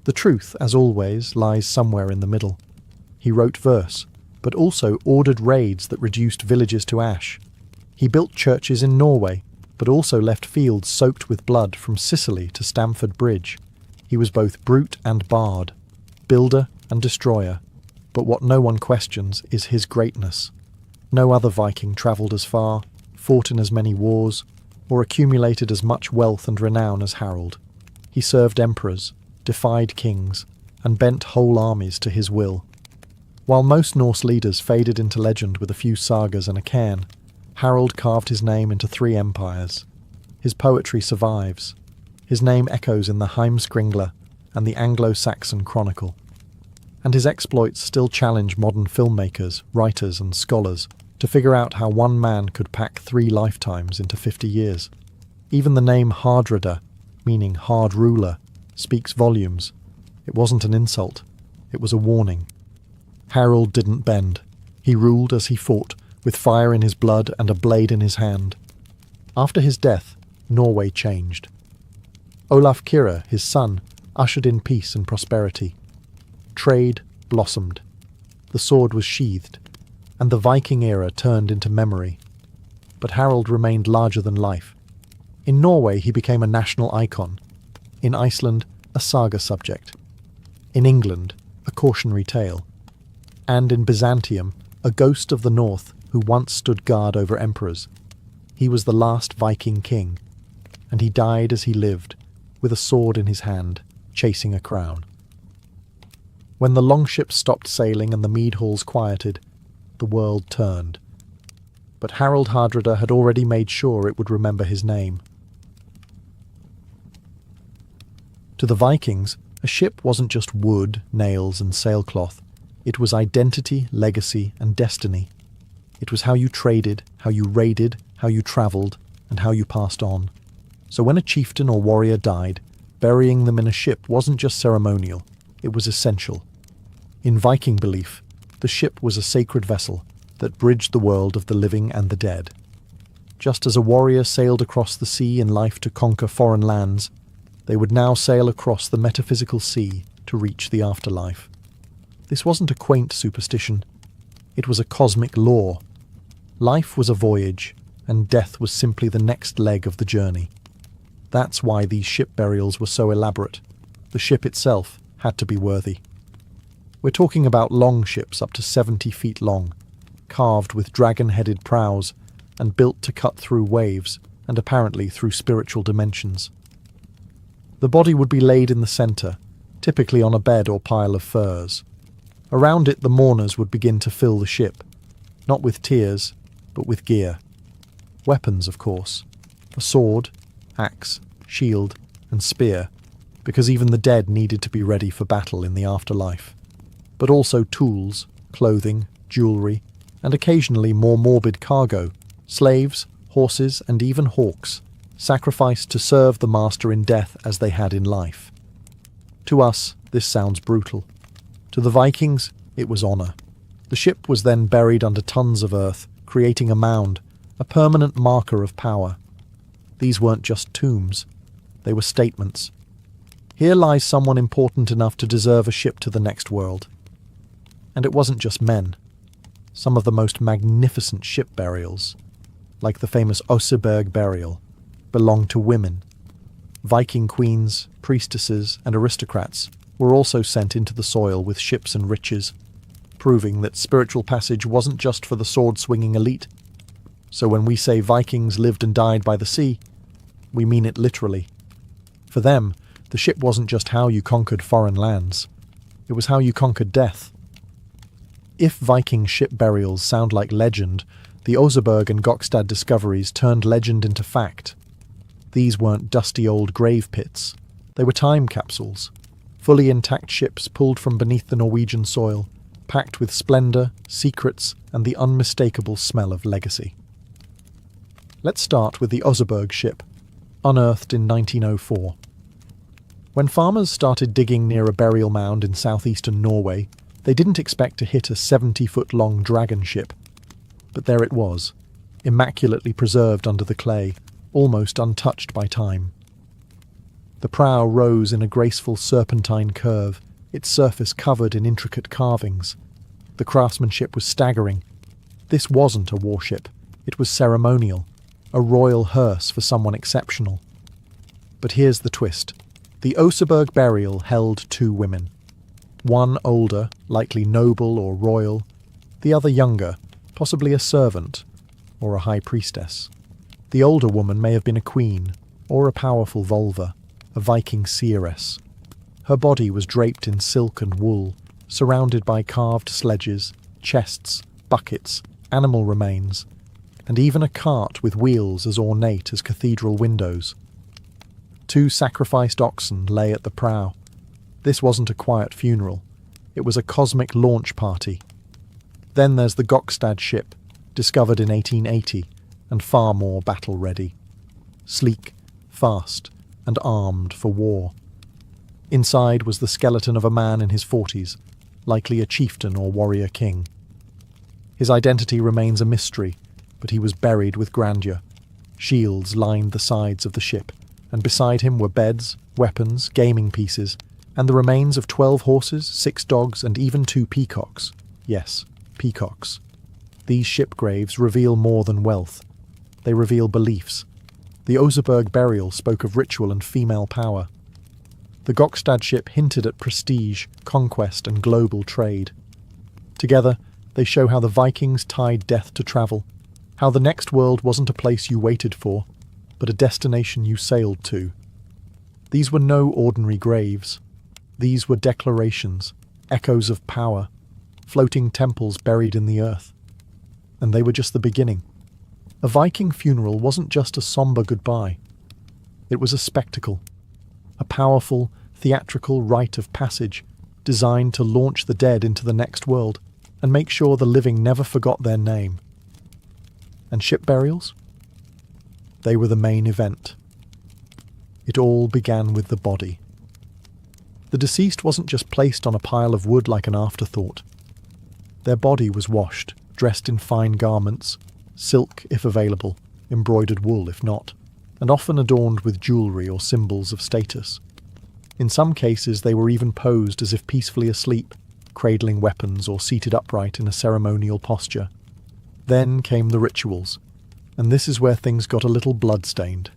The truth, as always, lies somewhere in the middle. He wrote verse, but also ordered raids that reduced villages to ash. He built churches in Norway, but also left fields soaked with blood from Sicily to Stamford Bridge. He was both brute and bard, builder and destroyer, but what no one questions is his greatness. No other Viking travelled as far, fought in as many wars, or accumulated as much wealth and renown as Harold. He served emperors, defied kings, and bent whole armies to his will. While most Norse leaders faded into legend with a few sagas and a cairn, Harold carved his name into 3 empires. His poetry survives. His name echoes in the Heimskringla and the Anglo-Saxon Chronicle. And his exploits still challenge modern filmmakers, writers, and scholars to figure out how one man could pack 3 lifetimes into 50 years. Even the name Hardrada, meaning hard ruler, speaks volumes. It wasn't an insult. It was a warning. Harold didn't bend. He ruled as he fought, with fire in his blood and a blade in his hand. After his death, Norway changed. Olaf Kyrre, his son, ushered in peace and prosperity. Trade blossomed. The sword was sheathed, and the Viking era turned into memory. But Harold remained larger than life. In Norway, he became a national icon. In Iceland, a saga subject. In England, a cautionary tale. And in Byzantium, a ghost of the north who once stood guard over emperors. He was the last Viking king, and he died as he lived, with a sword in his hand, chasing a crown. When the longships stopped sailing and the mead halls quieted, the world turned. But Harold Hardrada had already made sure it would remember his name. To the Vikings, a ship wasn't just wood, nails, and sailcloth. It was identity, legacy, and destiny. It was how you traded, how you raided, how you travelled, and how you passed on. So when a chieftain or warrior died, burying them in a ship wasn't just ceremonial, it was essential. In Viking belief, the ship was a sacred vessel that bridged the world of the living and the dead. Just as a warrior sailed across the sea in life to conquer foreign lands, they would now sail across the metaphysical sea to reach the afterlife. This wasn't a quaint superstition. It was a cosmic law. Life was a voyage, and death was simply the next leg of the journey. That's why these ship burials were so elaborate. The ship itself had to be worthy. We're talking about long ships up to 70 feet long, carved with dragon-headed prows and built to cut through waves and apparently through spiritual dimensions. The body would be laid in the centre, typically on a bed or pile of furs. Around it the mourners would begin to fill the ship, not with tears, but with gear. Weapons, of course. A sword, axe, shield, and spear, because even the dead needed to be ready for battle in the afterlife. But also tools, clothing, jewellery, and occasionally more morbid cargo, slaves, horses, and even hawks, sacrificed to serve the master in death as they had in life. To us, this sounds brutal. To the Vikings, it was honour. The ship was then buried under tons of earth, creating a mound, a permanent marker of power. These weren't just tombs, they were statements. Here lies someone important enough to deserve a ship to the next world. And it wasn't just men. Some of the most magnificent ship burials, like the famous Oseberg burial, belonged to women. Viking queens, priestesses, and aristocrats were also sent into the soil with ships and riches, proving that spiritual passage wasn't just for the sword-swinging elite. So when we say Vikings lived and died by the sea, we mean it literally. For them, the ship wasn't just how you conquered foreign lands, it was how you conquered death. If Viking ship burials sound like legend, the Oseberg and Gokstad discoveries turned legend into fact. These weren't dusty old grave pits, they were time capsules, fully intact ships pulled from beneath the Norwegian soil, packed with splendour, secrets, and the unmistakable smell of legacy. Let's start with the Oseberg ship, unearthed in 1904. When farmers started digging near a burial mound in southeastern Norway, they didn't expect to hit a 70-foot-long dragon ship. But there it was, immaculately preserved under the clay, almost untouched by time. The prow rose in a graceful serpentine curve, its surface covered in intricate carvings. The craftsmanship was staggering. This wasn't a warship, it was ceremonial, a royal hearse for someone exceptional. But here's the twist. The Oseberg burial held two women. One older, likely noble or royal, the other younger, possibly a servant or a high priestess. The older woman may have been a queen or a powerful Volva, a Viking seeress. Her body was draped in silk and wool, surrounded by carved sledges, chests, buckets, animal remains, and even a cart with wheels as ornate as cathedral windows. 2 sacrificed oxen lay at the prow. This wasn't a quiet funeral. It was a cosmic launch party. Then there's the Gokstad ship, discovered in 1880, and far more battle-ready. Sleek, fast, and armed for war. Inside was the skeleton of a man in his 40s, likely a chieftain or warrior king. His identity remains a mystery, but he was buried with grandeur. Shields lined the sides of the ship, and beside him were beds, weapons, gaming pieces, and the remains of 12 horses, 6 dogs, and even 2 peacocks. Yes, peacocks. These ship graves reveal more than wealth. They reveal beliefs. The Oseberg burial spoke of ritual and female power. The Gokstad ship hinted at prestige, conquest, and global trade. Together, they show how the Vikings tied death to travel, how the next world wasn't a place you waited for, but a destination you sailed to. These were no ordinary graves. These were declarations, echoes of power, floating temples buried in the earth. And they were just the beginning. A Viking funeral wasn't just a somber goodbye. It was a spectacle, a powerful, theatrical rite of passage designed to launch the dead into the next world and make sure the living never forgot their name. And ship burials? They were the main event. It all began with the body. The deceased wasn't just placed on a pile of wood like an afterthought. Their body was washed, dressed in fine garments, silk if available, embroidered wool if not, and often adorned with jewellery or symbols of status. In some cases they were even posed as if peacefully asleep, cradling weapons or seated upright in a ceremonial posture. Then came the rituals, and this is where things got a little blood-stained.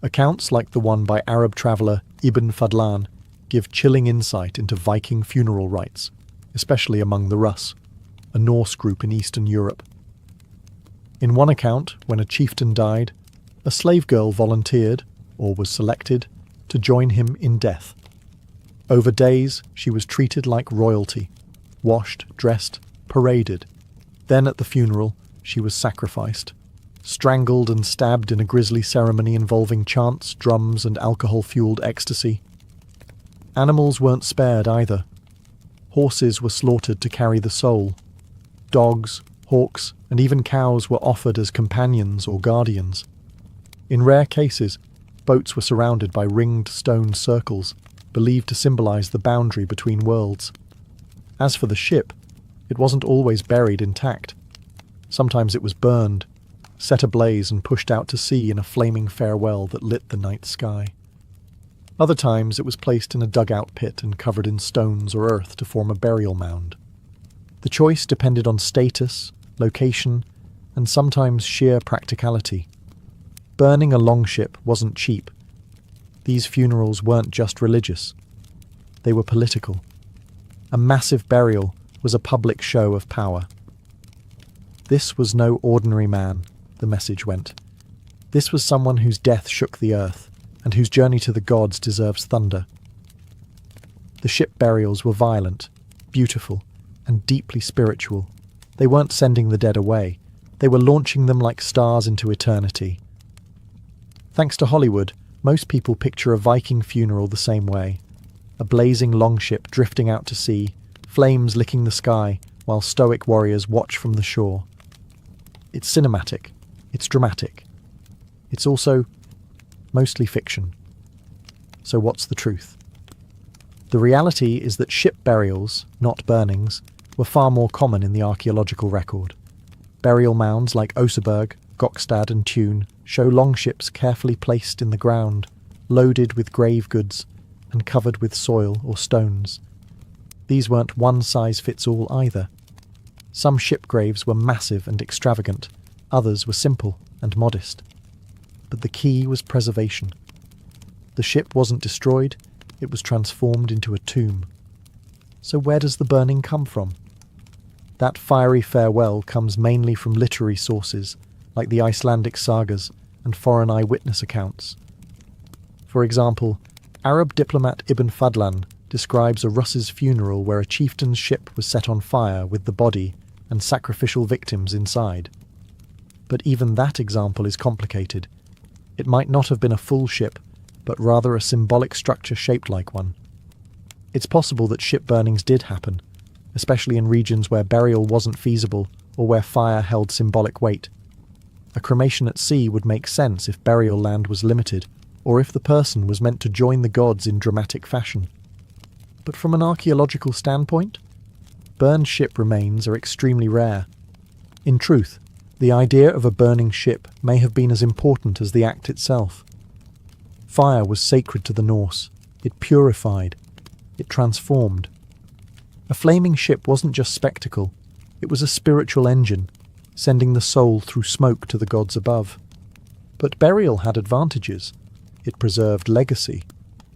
Accounts like the one by Arab traveller Ibn Fadlan give chilling insight into Viking funeral rites, especially among the Rus, a Norse group in Eastern Europe. In one account, when a chieftain died, a slave girl volunteered, or was selected, to join him in death. Over days, she was treated like royalty, washed, dressed, paraded. Then at the funeral, she was sacrificed, strangled and stabbed in a grisly ceremony involving chants, drums, and alcohol-fueled ecstasy. Animals weren't spared either. Horses were slaughtered to carry the soul. Dogs, hawks, and even cows were offered as companions or guardians. In rare cases, boats were surrounded by ringed stone circles, believed to symbolize the boundary between worlds. As for the ship, it wasn't always buried intact. Sometimes it was burned, set ablaze and pushed out to sea in a flaming farewell that lit the night sky. Other times it was placed in a dugout pit and covered in stones or earth to form a burial mound. The choice depended on status, location, and sometimes sheer practicality. Burning a longship wasn't cheap. These funerals weren't just religious. They were political. A massive burial was a public show of power. This was no ordinary man, the message went. This was someone whose death shook the earth, and whose journey to the gods deserves thunder. The ship burials were violent, beautiful, and deeply spiritual. They weren't sending the dead away. They were launching them like stars into eternity. Thanks to Hollywood, most people picture a Viking funeral the same way. A blazing longship drifting out to sea, flames licking the sky, while stoic warriors watch from the shore. It's cinematic. It's dramatic. It's also mostly fiction. So what's the truth? The reality is that ship burials, not burnings, were far more common in the archaeological record. Burial mounds like Oseberg, Gokstad and Thun show longships carefully placed in the ground, loaded with grave goods and covered with soil or stones. These weren't one-size-fits-all either. Some ship graves were massive and extravagant, others were simple and modest. But the key was preservation. The ship wasn't destroyed, it was transformed into a tomb. So where does the burning come from? That fiery farewell comes mainly from literary sources, like the Icelandic sagas and foreign eyewitness accounts. For example, Arab diplomat Ibn Fadlan describes a Russ's funeral where a chieftain's ship was set on fire with the body and sacrificial victims inside. But even that example is complicated. It might not have been a full ship, but rather a symbolic structure shaped like one. It's possible that ship burnings did happen, especially in regions where burial wasn't feasible or where fire held symbolic weight. A cremation at sea would make sense if burial land was limited, or if the person was meant to join the gods in dramatic fashion. But from an archaeological standpoint, burned ship remains are extremely rare. In truth, the idea of a burning ship may have been as important as the act itself. Fire was sacred to the Norse. It purified. It transformed. A flaming ship wasn't just spectacle. It was a spiritual engine, sending the soul through smoke to the gods above. But burial had advantages. It preserved legacy.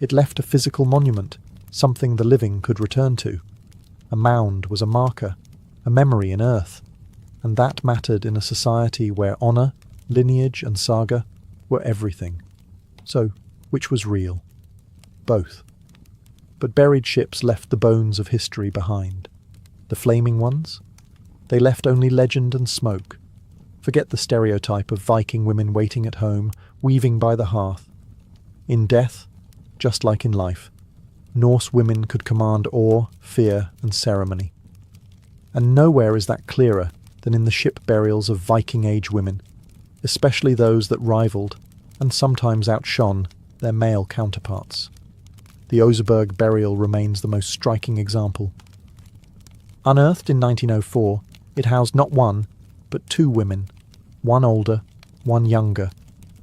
It left a physical monument, something the living could return to. A mound was a marker, a memory in earth, and that mattered in a society where honour, lineage and saga were everything. So, which was real? Both. But buried ships left the bones of history behind. The flaming ones? They left only legend and smoke. Forget the stereotype of Viking women waiting at home, weaving by the hearth. In death, just like in life, Norse women could command awe, fear, and ceremony. And nowhere is that clearer than in the ship burials of Viking-age women, especially those that rivaled, and sometimes outshone, their male counterparts. The Oseberg burial remains the most striking example. Unearthed in 1904, it housed not one, but two women, one older, one younger,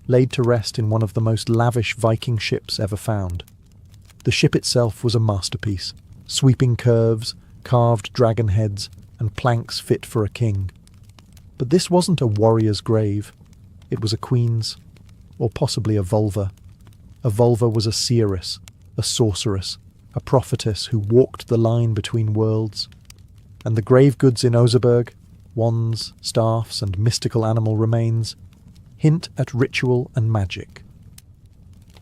laid to rest in one of the most lavish Viking ships ever found. The ship itself was a masterpiece, sweeping curves, carved dragon heads, and planks fit for a king. But this wasn't a warrior's grave. It was a queen's, or possibly a vulva. A vulva was a seeress, a sorceress, a prophetess who walked the line between worlds. And the grave goods in Oseberg, wands, staffs, and mystical animal remains, hint at ritual and magic.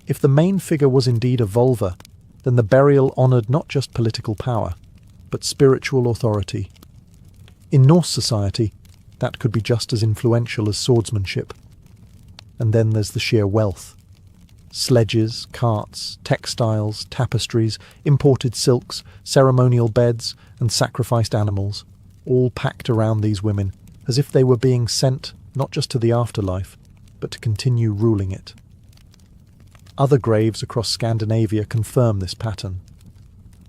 If the main figure was indeed a vulva, then the burial honoured not just political power, but spiritual authority. In Norse society, that could be just as influential as swordsmanship. And then there's the sheer wealth. Sledges, carts, textiles, tapestries, imported silks, ceremonial beds, and sacrificed animals, all packed around these women, as if they were being sent not just to the afterlife, but to continue ruling it. Other graves across Scandinavia confirm this pattern.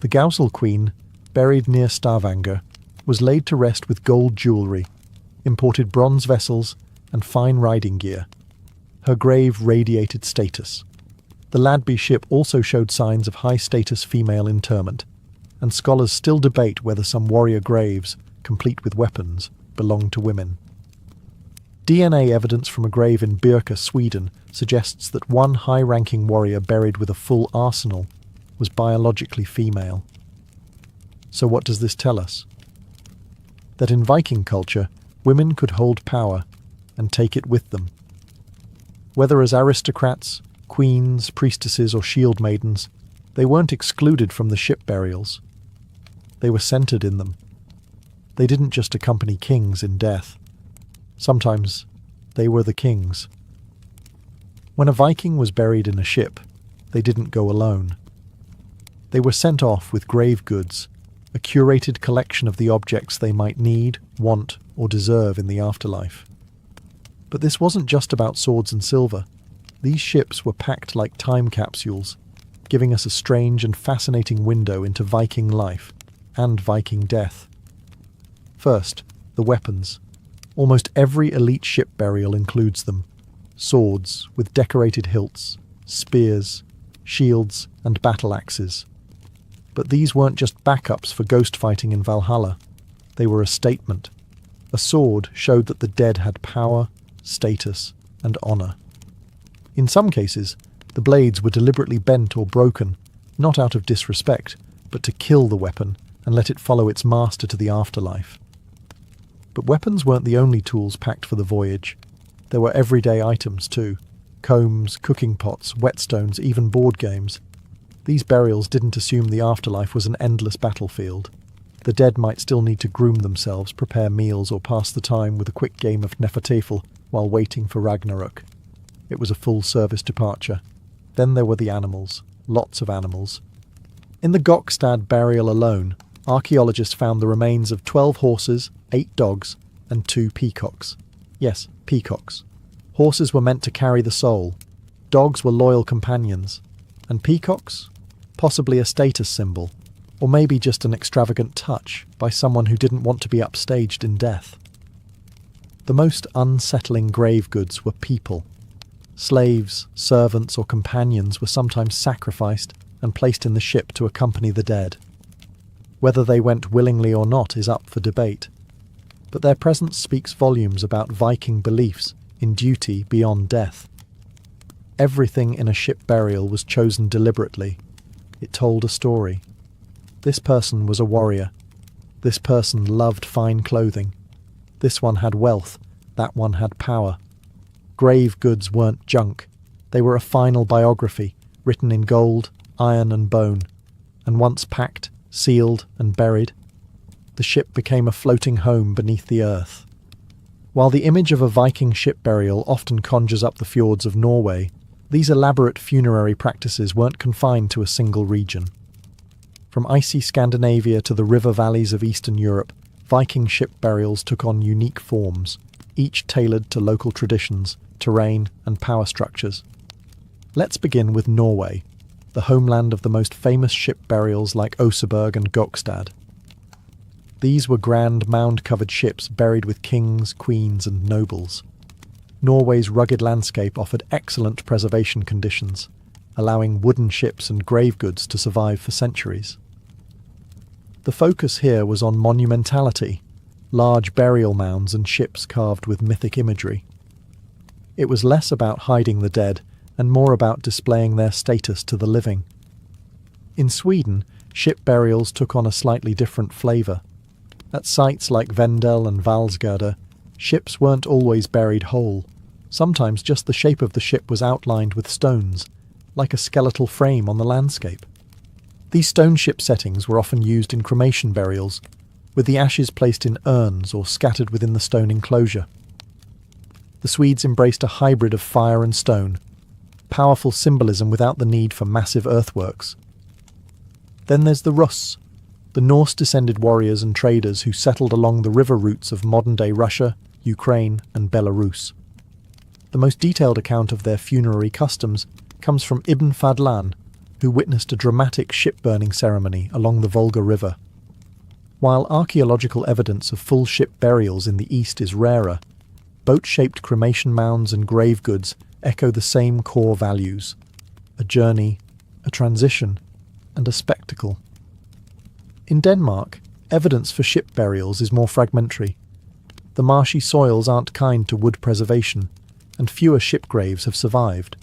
The Gausel Queen, buried near Stavanger, was laid to rest with gold jewellery, imported bronze vessels, and fine riding gear. Her grave radiated status. The Ladby ship also showed signs of high-status female interment, and scholars still debate whether some warrior graves, complete with weapons, belong to women. DNA evidence from a grave in Birka, Sweden, suggests that one high-ranking warrior buried with a full arsenal was biologically female. So what does this tell us? That in Viking culture, women could hold power and take it with them. Whether as aristocrats, queens, priestesses, or shield maidens, they weren't excluded from the ship burials. They were centered in them. They didn't just accompany kings in death. Sometimes they were the kings. When a Viking was buried in a ship, they didn't go alone. They were sent off with grave goods, a curated collection of the objects they might need, want, or deserve in the afterlife. But this wasn't just about swords and silver. These ships were packed like time capsules, giving us a strange and fascinating window into Viking life and Viking death. First, the weapons. Almost every elite ship burial includes them. Swords with decorated hilts, spears, shields, and battle axes. But these weren't just backups for ghost fighting in Valhalla. They were a statement. A sword showed that the dead had power, status, and honour. In some cases, the blades were deliberately bent or broken, not out of disrespect, but to kill the weapon and let it follow its master to the afterlife. But weapons weren't the only tools packed for the voyage. There were everyday items too. Combs, cooking pots, whetstones, even board games. These burials didn't assume the afterlife was an endless battlefield. The dead might still need to groom themselves, prepare meals, or pass the time with a quick game of Nefertafel while waiting for Ragnarok. It was a full-service departure. Then there were the animals. Lots of animals. In the Gokstad burial alone, archaeologists found the remains of 12 horses, 8 dogs, and 2 peacocks. Yes, peacocks. Horses were meant to carry the soul. Dogs were loyal companions. And peacocks? Possibly a status symbol, or maybe just an extravagant touch by someone who didn't want to be upstaged in death. The most unsettling grave goods were people. Slaves, servants, or companions were sometimes sacrificed and placed in the ship to accompany the dead. Whether they went willingly or not is up for debate, but their presence speaks volumes about Viking beliefs in duty beyond death. Everything in a ship burial was chosen deliberately. It told a story. This person was a warrior. This person loved fine clothing. This one had wealth. That one had power. Grave goods weren't junk. They were a final biography, written in gold, iron and bone. And once packed, sealed and buried, the ship became a floating home beneath the earth. While the image of a Viking ship burial often conjures up the fjords of Norway, these elaborate funerary practices weren't confined to a single region. From icy Scandinavia to the river valleys of Eastern Europe, Viking ship burials took on unique forms, each tailored to local traditions, terrain, and power structures. Let's begin with Norway, the homeland of the most famous ship burials like Oseberg and Gokstad. These were grand mound-covered ships buried with kings, queens, and nobles. Norway's rugged landscape offered excellent preservation conditions, allowing wooden ships and grave goods to survive for centuries. The focus here was on monumentality. large burial mounds and ships carved with mythic imagery. It was less about hiding the dead and more about displaying their status to the living. In Sweden, ship burials took on a slightly different flavour. At sites like Vendel and Valsgärde, ships weren't always buried whole. Sometimes just the shape of the ship was outlined with stones, like a skeletal frame on the landscape. These stone ship settings were often used in cremation burials, with the ashes placed in urns or scattered within the stone enclosure. The Swedes embraced a hybrid of fire and stone, powerful symbolism without the need for massive earthworks. Then there's the Russ, the Norse-descended warriors and traders who settled along the river routes of modern-day Russia, Ukraine and Belarus. The most detailed account of their funerary customs comes from Ibn Fadlan, who witnessed a dramatic ship-burning ceremony along the Volga River. While archaeological evidence of full ship burials in the east is rarer, boat-shaped cremation mounds and grave goods echo the same core values: a journey, a transition, and a spectacle. In Denmark, evidence for ship burials is more fragmentary. The marshy soils aren't kind to wood preservation, and fewer ship graves have survived.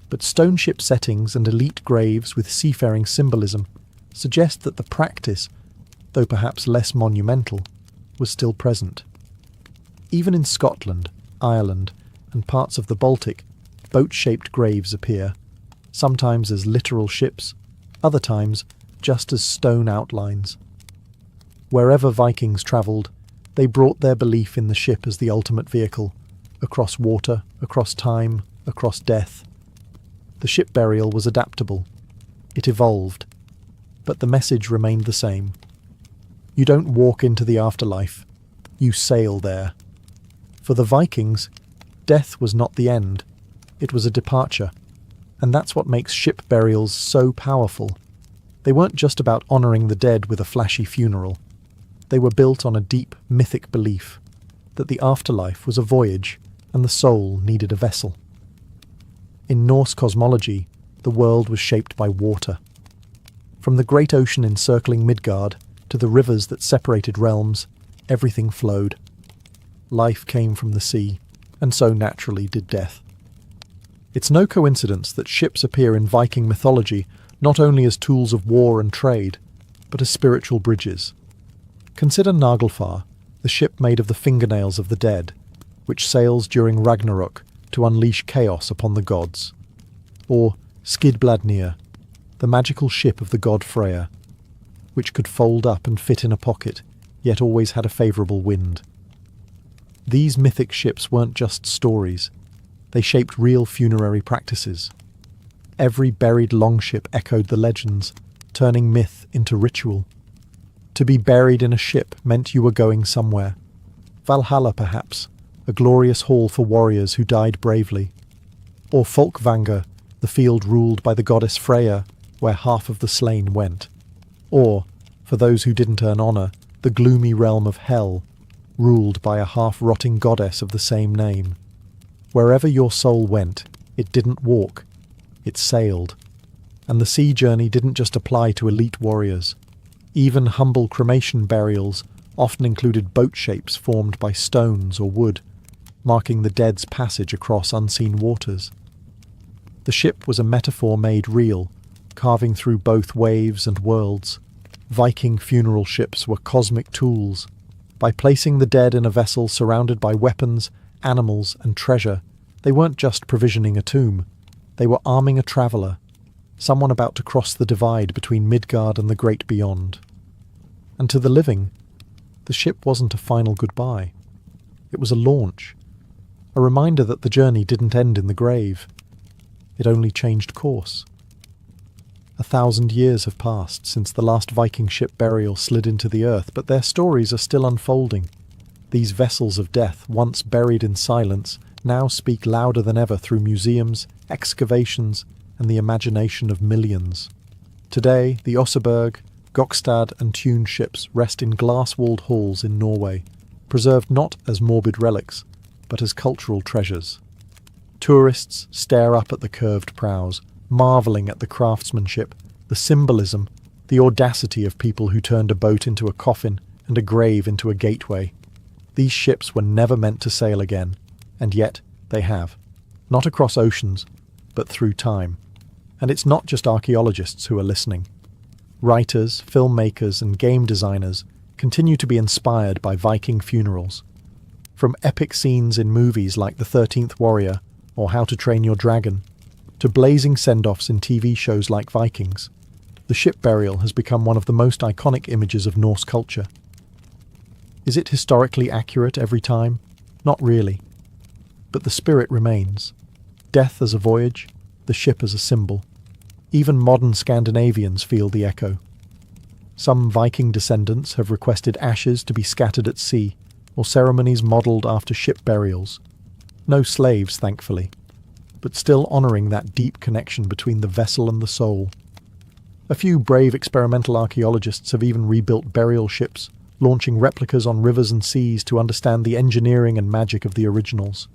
But stone ship settings and elite graves with seafaring symbolism suggest that the practice, though perhaps less monumental, was still present. Even in Scotland, Ireland, and parts of the Baltic, boat-shaped graves appear, sometimes as literal ships, other times just as stone outlines. Wherever Vikings travelled, they brought their belief in the ship as the ultimate vehicle, across water, across time, across death. The ship burial was adaptable. It evolved. But the message remained the same. You don't walk into the afterlife. You sail there. For the Vikings, death was not the end. It was a departure. And that's what makes ship burials so powerful. They weren't just about honouring the dead with a flashy funeral. They were built on a deep, mythic belief that the afterlife was a voyage and the soul needed a vessel. In Norse cosmology, the world was shaped by water. From the great ocean encircling Midgard to the rivers that separated realms, everything flowed. Life came from the sea, and so naturally did death. It's no coincidence that ships appear in Viking mythology not only as tools of war and trade, but as spiritual bridges. Consider Naglfar, the ship made of the fingernails of the dead, which sails during Ragnarok to unleash chaos upon the gods. Or Skidbladnir, the magical ship of the god Freyr, which could fold up and fit in a pocket, yet always had a favourable wind. These mythic ships weren't just stories. They shaped real funerary practices. Every buried longship echoed the legends, turning myth into ritual. To be buried in a ship meant you were going somewhere. Valhalla, perhaps, a glorious hall for warriors who died bravely. Or Folkvanga, the field ruled by the goddess Freya, where half of the slain went. Or, for those who didn't earn honour, the gloomy realm of Hell, ruled by a half-rotting goddess of the same name. Wherever your soul went, it didn't walk, it sailed. And the sea journey didn't just apply to elite warriors. Even humble cremation burials often included boat shapes formed by stones or wood, marking the dead's passage across unseen waters. The ship was a metaphor made real, carving through both waves and worlds. Viking funeral ships were cosmic tools. By placing the dead in a vessel surrounded by weapons, animals, and treasure, they weren't just provisioning a tomb. They were arming a traveller, someone about to cross the divide between Midgard and the great beyond. And to the living, the ship wasn't a final goodbye. It was a launch, a reminder that the journey didn't end in the grave. It only changed course. 1,000 years have passed since the last Viking ship burial slid into the earth, but their stories are still unfolding. These vessels of death, once buried in silence, now speak louder than ever through museums, excavations, and the imagination of millions. Today, the Oseberg, Gokstad and Tune ships rest in glass-walled halls in Norway, preserved not as morbid relics, but as cultural treasures. Tourists stare up at the curved prows, marvelling at the craftsmanship, the symbolism, the audacity of people who turned a boat into a coffin and a grave into a gateway. These ships were never meant to sail again, and yet they have. Not across oceans, but through time. And it's not just archaeologists who are listening. Writers, filmmakers, and game designers continue to be inspired by Viking funerals. From epic scenes in movies like The 13th Warrior or How to Train Your Dragon, to blazing send-offs in TV shows like Vikings, the ship burial has become one of the most iconic images of Norse culture. Is it historically accurate every time? Not really. But the spirit remains. Death as a voyage, the ship as a symbol. Even modern Scandinavians feel the echo. Some Viking descendants have requested ashes to be scattered at sea, or ceremonies modelled after ship burials. No slaves, thankfully, but still honouring that deep connection between the vessel and the soul. A few brave experimental archaeologists have even rebuilt burial ships, launching replicas on rivers and seas to understand the engineering and magic of the originals.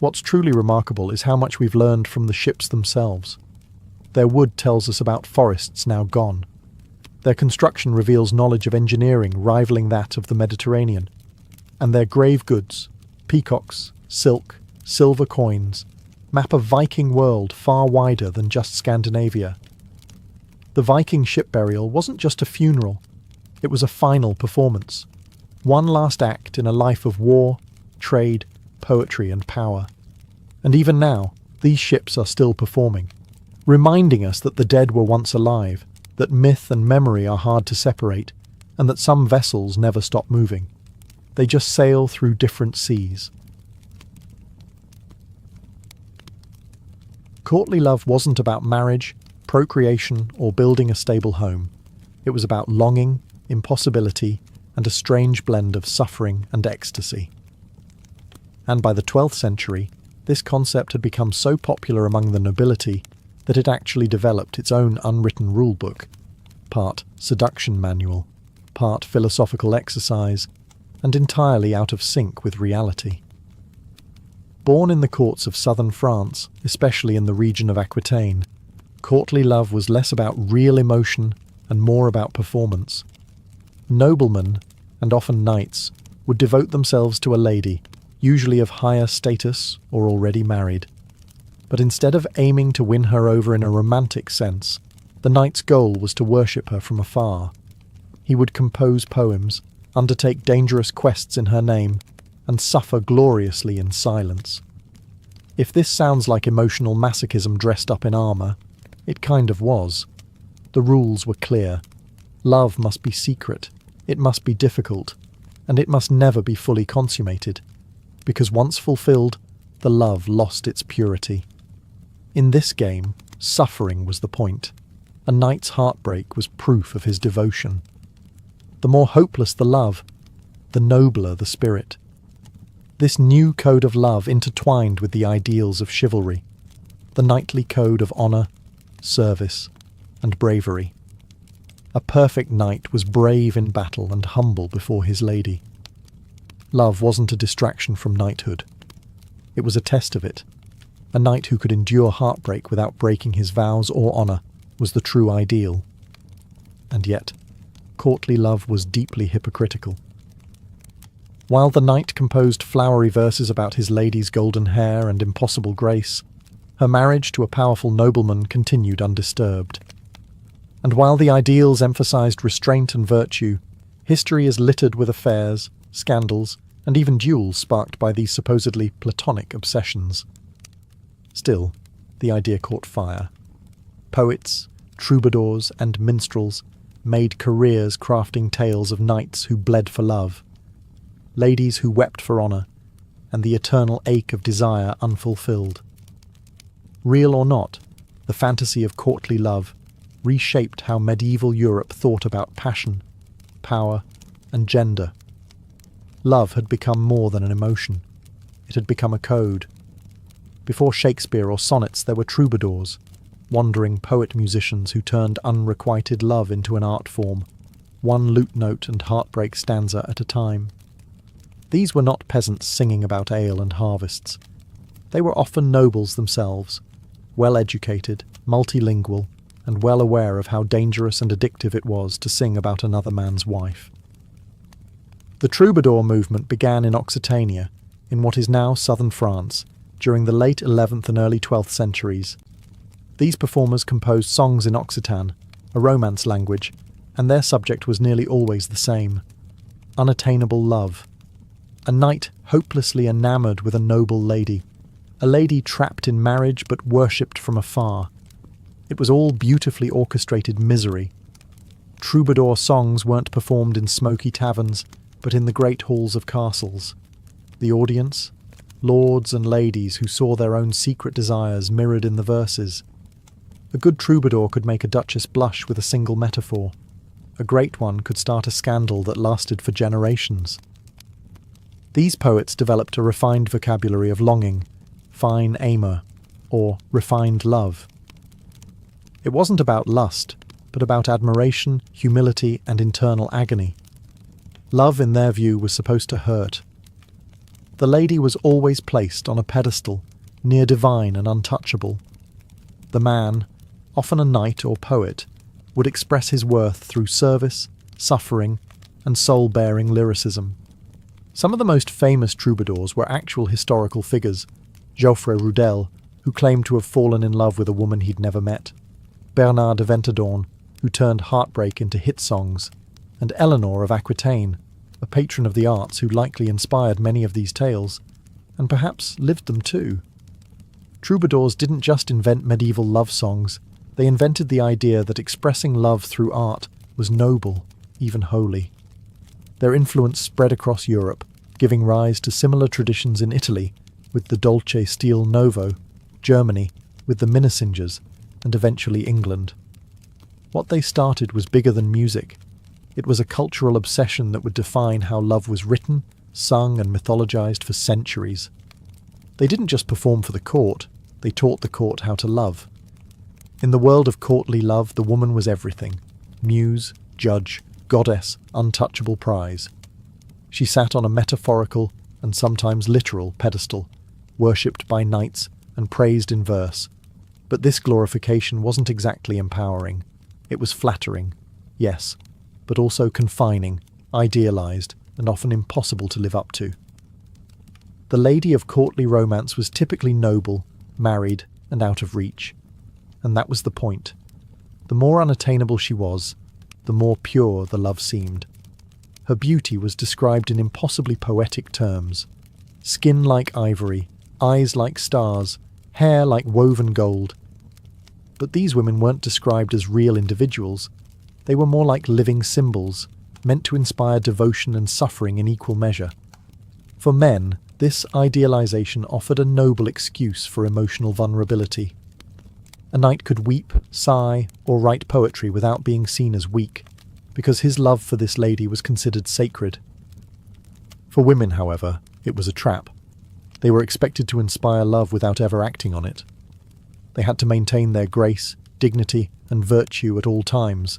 What's truly remarkable is how much we've learned from the ships themselves. Their wood tells us about forests now gone. Their construction reveals knowledge of engineering rivaling that of the Mediterranean. And their grave goods, peacocks, silk, silver coins, map a Viking world far wider than just Scandinavia. The Viking ship burial wasn't just a funeral, it was a final performance. One last act in a life of war, trade, poetry and power. And even now, these ships are still performing, reminding us that the dead were once alive, that myth and memory are hard to separate, and that some vessels never stop moving. They just sail through different seas. Courtly love wasn't about marriage, procreation, or building a stable home. It was about longing, impossibility, and a strange blend of suffering and ecstasy. And by the 12th century, this concept had become so popular among the nobility that it actually developed its own unwritten rulebook, part seduction manual, part philosophical exercise, and entirely out of sync with reality. Born in the courts of southern France, especially in the region of Aquitaine, courtly love was less about real emotion and more about performance. Noblemen, and often knights, would devote themselves to a lady, usually of higher status or already married. But instead of aiming to win her over in a romantic sense, the knight's goal was to worship her from afar. He would compose poems, undertake dangerous quests in her name, and suffer gloriously in silence. If this sounds like emotional masochism dressed up in armour, it kind of was. The rules were clear. Love must be secret, it must be difficult, and it must never be fully consummated, because once fulfilled, the love lost its purity. In this game, suffering was the point. A knight's heartbreak was proof of his devotion. The more hopeless the love, the nobler the spirit. This new code of love intertwined with the ideals of chivalry, the knightly code of honour, service, and bravery. A perfect knight was brave in battle and humble before his lady. Love wasn't a distraction from knighthood. It was a test of it. A knight who could endure heartbreak without breaking his vows or honour was the true ideal. And yet, courtly love was deeply hypocritical. While the knight composed flowery verses about his lady's golden hair and impossible grace, her marriage to a powerful nobleman continued undisturbed. And while the ideals emphasized restraint and virtue, history is littered with affairs, scandals, and even duels sparked by these supposedly platonic obsessions. Still, the idea caught fire. Poets, troubadours, and minstrels made careers crafting tales of knights who bled for love, ladies who wept for honour, and the eternal ache of desire unfulfilled. Real or not, the fantasy of courtly love reshaped how medieval Europe thought about passion, power, and gender. Love had become more than an emotion. It had become a code. Before Shakespeare or sonnets, there were troubadours, wandering poet-musicians who turned unrequited love into an art form, one lute note and heartbreak stanza at a time. These were not peasants singing about ale and harvests. They were often nobles themselves, well-educated, multilingual, and well aware of how dangerous and addictive it was to sing about another man's wife. The troubadour movement began in Occitania, in what is now southern France, during the late 11th and early 12th centuries. These performers composed songs in Occitan, a Romance language, and their subject was nearly always the same: unattainable love. A knight hopelessly enamoured with a noble lady, a lady trapped in marriage but worshipped from afar. It was all beautifully orchestrated misery. Troubadour songs weren't performed in smoky taverns, but in the great halls of castles. The audience? Lords and ladies who saw their own secret desires mirrored in the verses. A good troubadour could make a duchess blush with a single metaphor. A great one could start a scandal that lasted for generations. These poets developed a refined vocabulary of longing, fine amour, or refined love. It wasn't about lust, but about admiration, humility, and internal agony. Love, in their view, was supposed to hurt. The lady was always placed on a pedestal, near divine and untouchable. The man, often a knight or poet, would express his worth through service, suffering, and soul-bearing lyricism. Some of the most famous troubadours were actual historical figures: Geoffrey Rudel, who claimed to have fallen in love with a woman he'd never met; Bernard de Ventadorn, who turned heartbreak into hit songs; and Eleanor of Aquitaine, a patron of the arts who likely inspired many of these tales, and perhaps lived them too. Troubadours didn't just invent medieval love songs, they invented the idea that expressing love through art was noble, even holy. Their influence spread across Europe, giving rise to similar traditions in Italy, with the Dolce Stil Novo, Germany, with the Minnesingers, and eventually England. What they started was bigger than music. It was a cultural obsession that would define how love was written, sung, and mythologized for centuries. They didn't just perform for the court, they taught the court how to love. In the world of courtly love, the woman was everything: muse, judge, goddess, untouchable prize. She sat on a metaphorical and sometimes literal pedestal, worshipped by knights and praised in verse. But this glorification wasn't exactly empowering. It was flattering, yes, but also confining, idealized, and often impossible to live up to. The lady of courtly romance was typically noble, married, and out of reach. And that was the point. The more unattainable she was, the more pure the love seemed. Her beauty was described in impossibly poetic terms: skin like ivory, eyes like stars, hair like woven gold. But these women weren't described as real individuals. They were more like living symbols, meant to inspire devotion and suffering in equal measure. For men, this idealization offered a noble excuse for emotional vulnerability. A knight could weep, sigh, or write poetry without being seen as weak, because his love for this lady was considered sacred. For women, however, it was a trap. They were expected to inspire love without ever acting on it. They had to maintain their grace, dignity, and virtue at all times,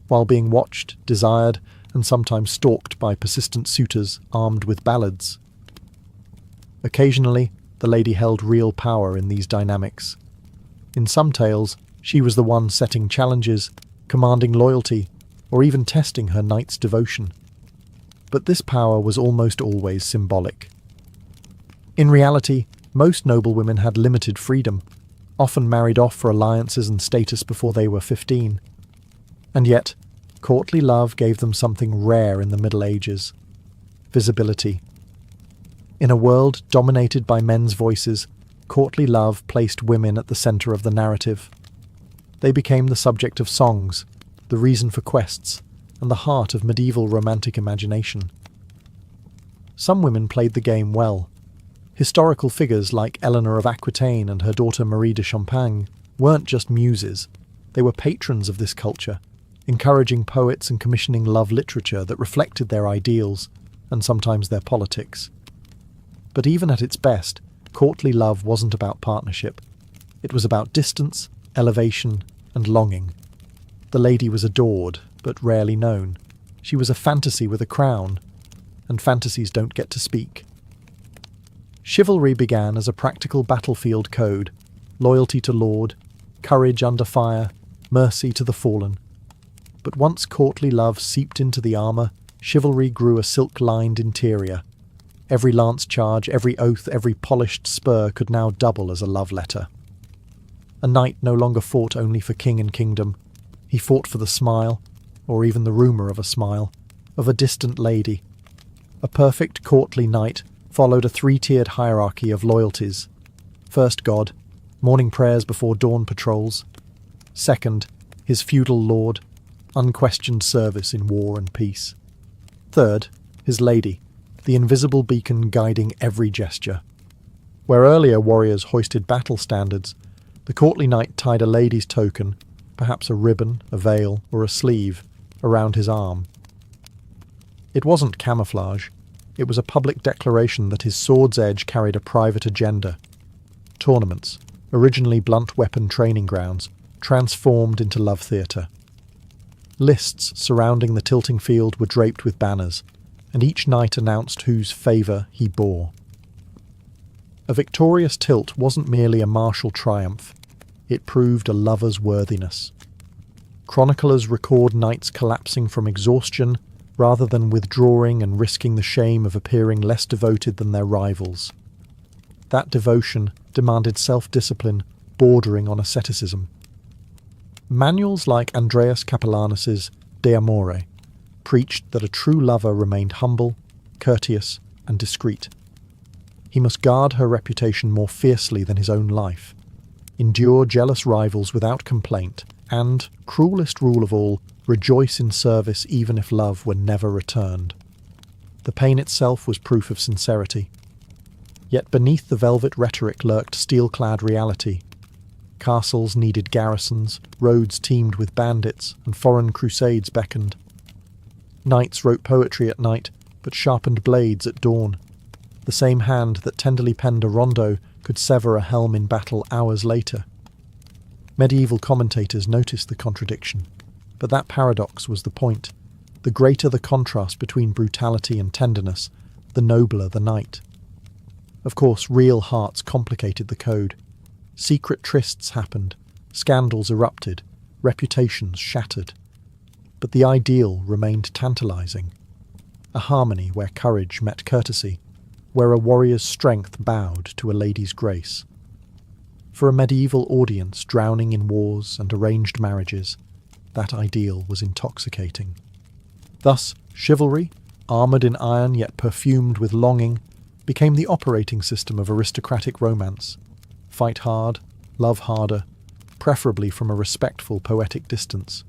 while being watched, desired, and sometimes stalked by persistent suitors armed with ballads. Occasionally, the lady held real power in these dynamics. In some tales, she was the one setting challenges, commanding loyalty, or even testing her knight's devotion. But this power was almost always symbolic. In reality, most noblewomen had limited freedom, often married off for alliances and status before they were 15. And yet, courtly love gave them something rare in the Middle Ages: visibility. In a world dominated by men's voices, courtly love placed women at the centre of the narrative. They became the subject of songs, the reason for quests, and the heart of medieval romantic imagination. Some women played the game well. Historical figures like Eleanor of Aquitaine and her daughter Marie de Champagne weren't just muses, they were patrons of this culture, encouraging poets and commissioning love literature that reflected their ideals, and sometimes their politics. But even at its best, courtly love wasn't about partnership. It was about distance, elevation, and longing. The lady was adored, but rarely known. She was a fantasy with a crown, and fantasies don't get to speak. Chivalry began as a practical battlefield code: loyalty to lord, courage under fire, mercy to the fallen. But once courtly love seeped into the armour, chivalry grew a silk-lined interior. Every lance charge, every oath, every polished spur could now double as a love letter. A knight no longer fought only for king and kingdom. He fought for the smile, or even the rumour of a smile, of a distant lady. A perfect courtly knight followed a three-tiered hierarchy of loyalties. First God, morning prayers before dawn patrols. Second, his feudal lord, unquestioned service in war and peace. Third, his lady, the invisible beacon guiding every gesture. Where earlier warriors hoisted battle standards, the courtly knight tied a lady's token, perhaps a ribbon, a veil, or a sleeve, around his arm. It wasn't camouflage. It was a public declaration that his sword's edge carried a private agenda. Tournaments, originally blunt weapon training grounds, transformed into love theatre. Lists surrounding the tilting field were draped with banners, and each knight announced whose favour he bore. A victorious tilt wasn't merely a martial triumph, it proved a lover's worthiness. Chroniclers record knights collapsing from exhaustion rather than withdrawing and risking the shame of appearing less devoted than their rivals. That devotion demanded self-discipline bordering on asceticism. Manuals like Andreas Capellanus's De Amore preached that a true lover remained humble, courteous, and discreet. He must guard her reputation more fiercely than his own life, endure jealous rivals without complaint, and, cruelest rule of all, rejoice in service even if love were never returned. The pain itself was proof of sincerity. Yet beneath the velvet rhetoric lurked steel-clad reality. Castles needed garrisons, roads teemed with bandits, and foreign crusades beckoned. Knights wrote poetry at night, but sharpened blades at dawn. The same hand that tenderly penned a rondo could sever a helm in battle hours later. Medieval commentators noticed the contradiction, but that paradox was the point. The greater the contrast between brutality and tenderness, the nobler the knight. Of course, real hearts complicated the code. Secret trysts happened, scandals erupted, reputations shattered. But the ideal remained tantalizing. A harmony where courage met courtesy, where a warrior's strength bowed to a lady's grace. For a medieval audience drowning in wars and arranged marriages, that ideal was intoxicating. Thus, chivalry, armoured in iron yet perfumed with longing, became the operating system of aristocratic romance. Fight hard, love harder, preferably from a respectful poetic distance.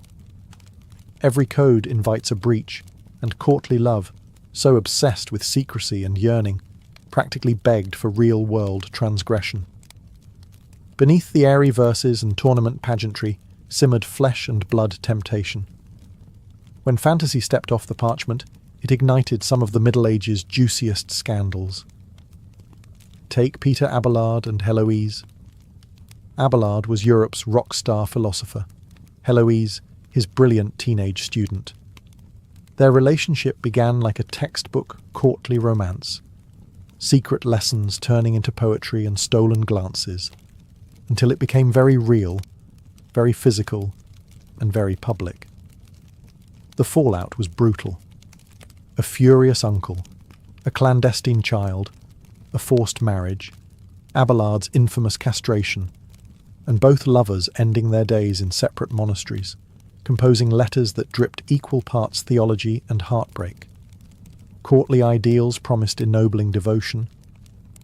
Every code invites a breach, and courtly love, so obsessed with secrecy and yearning, practically begged for real-world transgression. Beneath the airy verses and tournament pageantry simmered flesh and blood temptation. When fantasy stepped off the parchment, it ignited some of the Middle Ages' juiciest scandals. Take Peter Abelard and Heloise. Abelard was Europe's rock star philosopher, Heloise his brilliant teenage student. Their relationship began like a textbook courtly romance, secret lessons turning into poetry and stolen glances, until it became very real, very physical, and very public. The fallout was brutal. A furious uncle, a clandestine child, a forced marriage, Abelard's infamous castration, and both lovers ending their days in separate monasteries, composing letters that dripped equal parts theology and heartbreak. Courtly ideals promised ennobling devotion.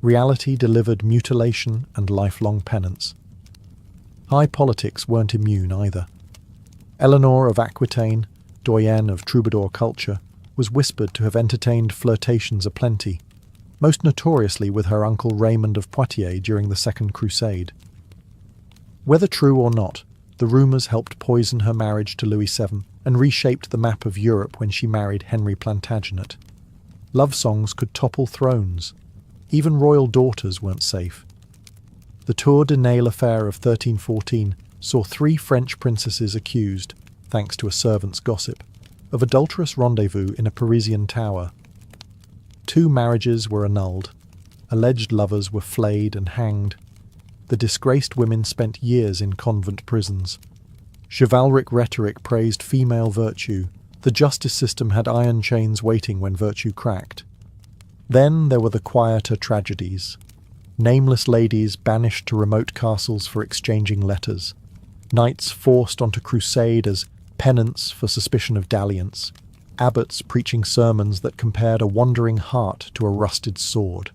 Reality delivered mutilation and lifelong penance. High politics weren't immune either. Eleanor of Aquitaine, doyenne of troubadour culture, was whispered to have entertained flirtations aplenty, most notoriously with her uncle Raymond of Poitiers during the Second Crusade. Whether true or not, the rumours helped poison her marriage to Louis VII and reshaped the map of Europe when she married Henry Plantagenet. Love songs could topple thrones. Even royal daughters weren't safe. The Tour de Nesle affair of 1314 saw 3 French princesses accused, thanks to a servant's gossip, of adulterous rendezvous in a Parisian tower. 2 marriages were annulled. Alleged lovers were flayed and hanged. The disgraced women spent years in convent prisons. Chivalric rhetoric praised female virtue, The justice system had iron chains waiting when virtue cracked. Then there were the quieter tragedies. Nameless ladies banished to remote castles for exchanging letters. Knights forced onto crusade as penance for suspicion of dalliance. Abbots preaching sermons that compared a wandering heart to a rusted sword.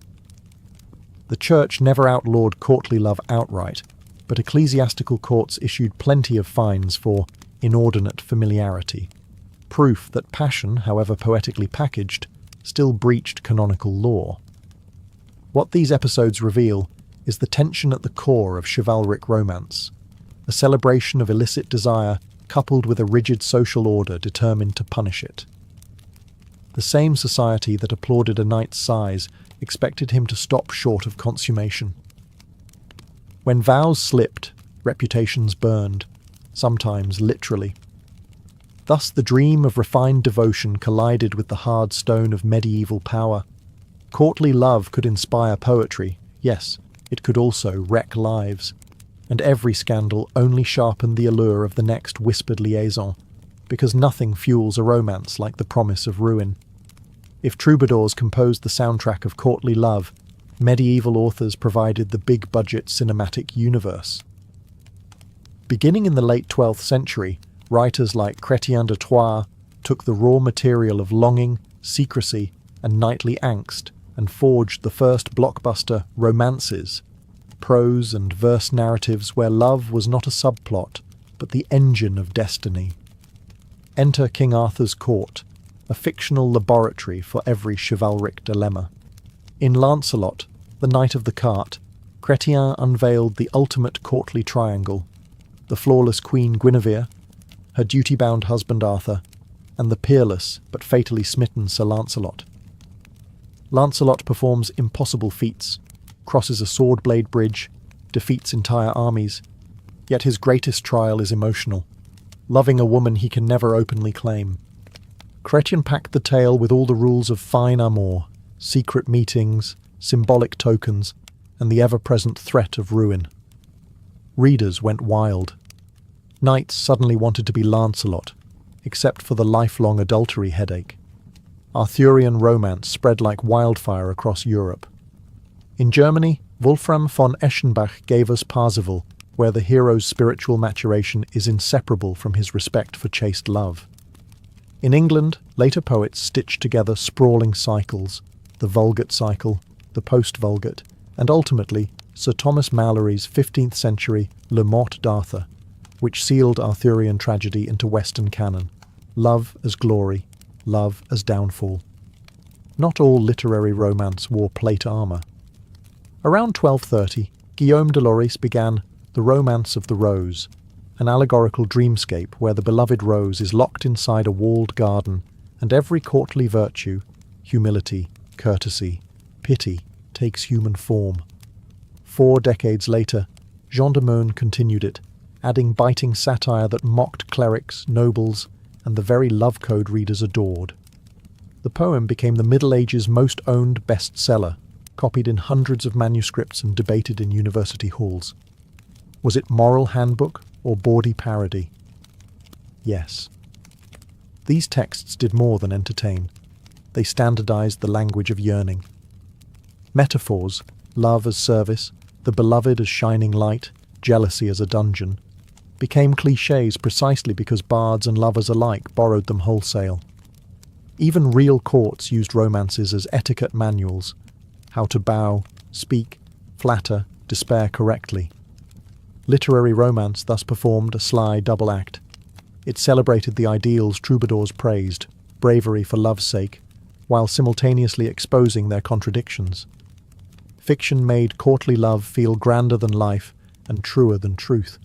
The church never outlawed courtly love outright, but ecclesiastical courts issued plenty of fines for inordinate familiarity. Proof that passion, however poetically packaged, still breached canonical law. What these episodes reveal is the tension at the core of chivalric romance, a celebration of illicit desire coupled with a rigid social order determined to punish it. The same society that applauded a knight's size expected him to stop short of consummation. When vows slipped, reputations burned, sometimes literally. Thus the dream of refined devotion collided with the hard stone of medieval power. Courtly love could inspire poetry, yes, it could also wreck lives, and every scandal only sharpened the allure of the next whispered liaison, because nothing fuels a romance like the promise of ruin. If troubadours composed the soundtrack of courtly love, medieval authors provided the big-budget cinematic universe. Beginning in the late 12th century, writers like Chrétien de Troyes took the raw material of longing, secrecy, and knightly angst and forged the first blockbuster romances, prose and verse narratives where love was not a subplot, but the engine of destiny. Enter King Arthur's court, a fictional laboratory for every chivalric dilemma. In Lancelot, the Knight of the Cart, Chrétien unveiled the ultimate courtly triangle, the flawless Queen Guinevere, her duty-bound husband Arthur, and the peerless but fatally smitten Sir Lancelot. Lancelot performs impossible feats, crosses a sword-blade bridge, defeats entire armies, yet his greatest trial is emotional, loving a woman he can never openly claim. Chrétien packed the tale with all the rules of fine amour, secret meetings, symbolic tokens, and the ever-present threat of ruin. Readers went wild. Knights suddenly wanted to be Lancelot, except for the lifelong adultery headache. Arthurian romance spread like wildfire across Europe. In Germany, Wolfram von Eschenbach gave us Parzival, where the hero's spiritual maturation is inseparable from his respect for chaste love. In England, later poets stitched together sprawling cycles, the Vulgate cycle, the post-Vulgate, and ultimately Sir Thomas Malory's 15th century Le Morte d'Arthur, which sealed Arthurian tragedy into Western canon. Love as glory, love as downfall. Not all literary romance wore plate armour. Around 1230, Guillaume de Lorris began The Romance of the Rose, an allegorical dreamscape where the beloved rose is locked inside a walled garden, and every courtly virtue, humility, courtesy, pity, takes human form. 4 decades later, Jean de Meun continued it, adding biting satire that mocked clerics, nobles, and the very love code readers adored. The poem became the Middle Ages' most owned bestseller, copied in hundreds of manuscripts and debated in university halls. Was it moral handbook or bawdy parody? Yes. These texts did more than entertain. They standardized the language of yearning. Metaphors, love as service, the beloved as shining light, jealousy as a dungeon, became clichés precisely because bards and lovers alike borrowed them wholesale. Even real courts used romances as etiquette manuals, how to bow, speak, flatter, despair correctly. Literary romance thus performed a sly double act. It celebrated the ideals troubadours praised, bravery for love's sake, while simultaneously exposing their contradictions. Fiction made courtly love feel grander than life and truer than truth,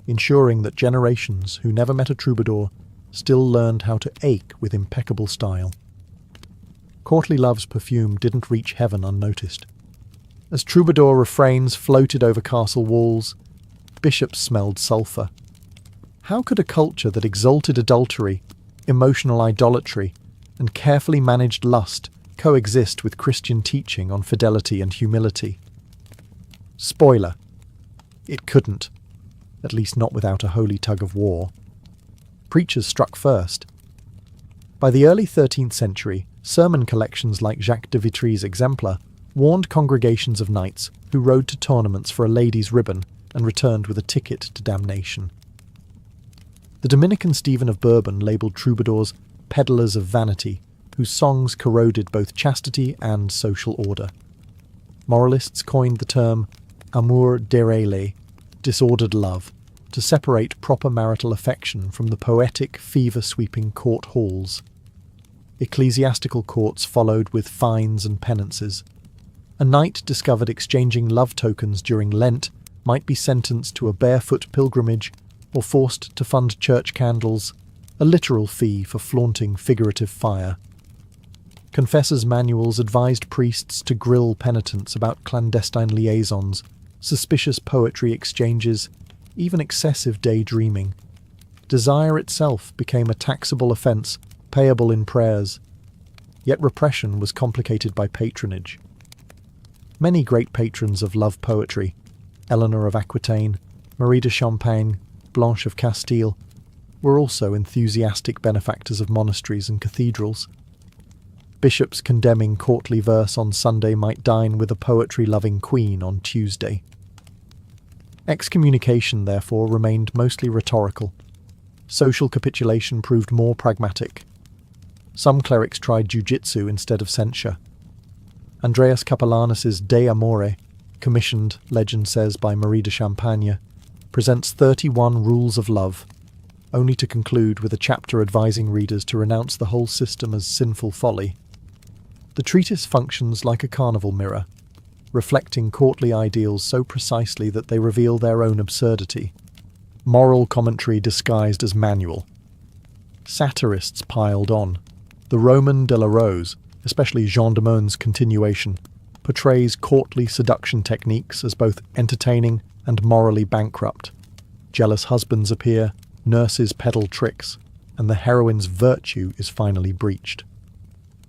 ensuring that generations who never met a troubadour still learned how to ache with impeccable style. Courtly love's perfume didn't reach heaven unnoticed. As troubadour refrains floated over castle walls, bishops smelled sulphur. How could a culture that exalted adultery, emotional idolatry, and carefully managed lust coexist with Christian teaching on fidelity and humility? Spoiler: it couldn't, at least not without a holy tug of war. Preachers struck first. By the early 13th century, sermon collections like Jacques de Vitry's Exemplar warned congregations of knights who rode to tournaments for a lady's ribbon and returned with a ticket to damnation. The Dominican Stephen of Bourbon labelled troubadours peddlers of vanity, whose songs corroded both chastity and social order. Moralists coined the term amour déraillé, disordered love, to separate proper marital affection from the poetic, fever-sweeping court halls. Ecclesiastical courts followed with fines and penances. A knight discovered exchanging love tokens during Lent might be sentenced to a barefoot pilgrimage or forced to fund church candles, a literal fee for flaunting figurative fire. Confessors' manuals advised priests to grill penitents about clandestine liaisons, suspicious poetry exchanges, even excessive daydreaming. Desire itself became a taxable offence, payable in prayers. Yet repression was complicated by patronage. Many great patrons of love poetry, Eleanor of Aquitaine, Marie de Champagne, Blanche of Castile, were also enthusiastic benefactors of monasteries and cathedrals. Bishops condemning courtly verse on Sunday might dine with a poetry-loving queen on Tuesday. Excommunication, therefore, remained mostly rhetorical. Social capitulation proved more pragmatic. Some clerics tried jiu-jitsu instead of censure. Andreas Capellanus's De Amore, commissioned, legend says, by Marie de Champagne, presents 31 rules of love, only to conclude with a chapter advising readers to renounce the whole system as sinful folly. The treatise functions like a carnival mirror, reflecting courtly ideals so precisely that they reveal their own absurdity. Moral commentary disguised as manual. Satirists piled on. The Roman de la Rose, especially Jean de Meun's continuation, portrays courtly seduction techniques as both entertaining and morally bankrupt. Jealous husbands appear, nurses peddle tricks, and the heroine's virtue is finally breached.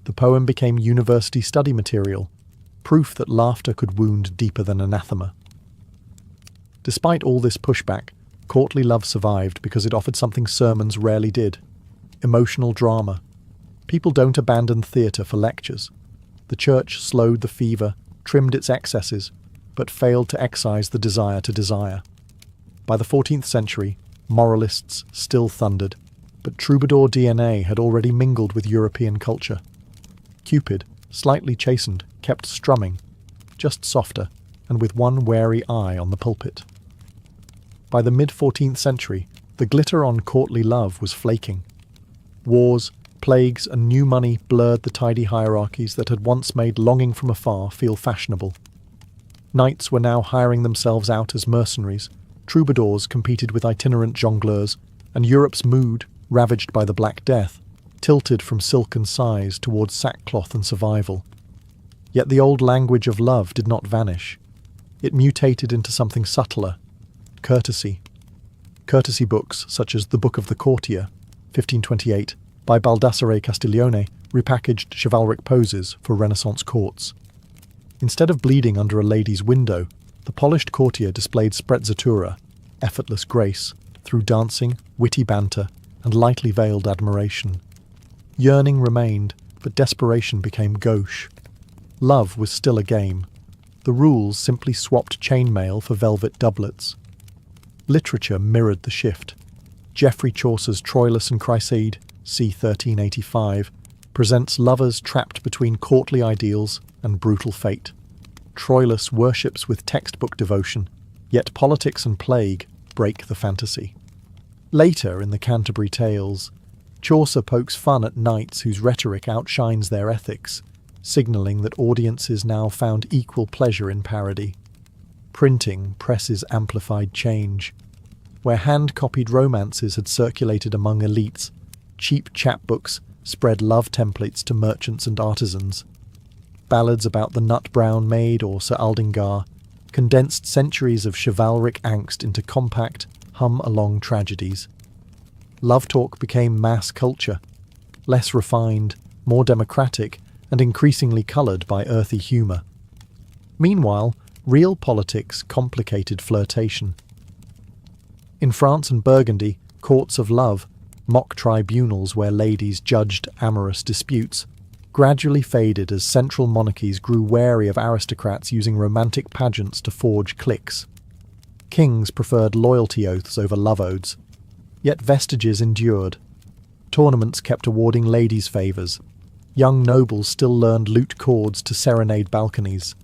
The poem became university study material, proof that laughter could wound deeper than anathema. Despite all this pushback, courtly love survived because it offered something sermons rarely did: emotional drama. People don't abandon theatre for lectures. The church slowed the fever, trimmed its excesses, but failed to excise the desire to desire. By the 14th century, moralists still thundered, but troubadour DNA had already mingled with European culture. Cupid, slightly chastened, kept strumming, just softer, and with one wary eye on the pulpit. By the mid-14th century, the glitter on courtly love was flaking. Wars, plagues, and new money blurred the tidy hierarchies that had once made longing from afar feel fashionable. Knights were now hiring themselves out as mercenaries, troubadours competed with itinerant jongleurs, and Europe's mood, ravaged by the Black Death, tilted from silk and sighs towards sackcloth and survival. Yet the old language of love did not vanish. It mutated into something subtler: courtesy. Courtesy books, such as The Book of the Courtier, 1528, by Baldassare Castiglione, repackaged chivalric poses for Renaissance courts. Instead of bleeding under a lady's window, the polished courtier displayed sprezzatura, effortless grace, through dancing, witty banter, and lightly veiled admiration. Yearning remained, but desperation became gauche. Love was still a game. The rules simply swapped chainmail for velvet doublets. Literature mirrored the shift. Geoffrey Chaucer's Troilus and Chryseid, c. 1385, presents lovers trapped between courtly ideals and brutal fate. Troilus worships with textbook devotion, yet politics and plague break the fantasy. Later in the Canterbury Tales, Chaucer pokes fun at knights whose rhetoric outshines their ethics, signalling that audiences now found equal pleasure in parody. Printing presses amplified change. Where hand-copied romances had circulated among elites, cheap chapbooks spread love templates to merchants and artisans. Ballads about the nut-brown maid or Sir Aldingar condensed centuries of chivalric angst into compact, hum-along tragedies. Love talk became mass culture, less refined, more democratic, and increasingly coloured by earthy humour. Meanwhile, real politics complicated flirtation. In France and Burgundy, courts of love, mock tribunals where ladies judged amorous disputes, gradually faded as central monarchies grew wary of aristocrats using romantic pageants to forge cliques. Kings preferred loyalty oaths over love odes, yet vestiges endured. Tournaments kept awarding ladies' favours. Young nobles still learned lute chords to serenade balconies.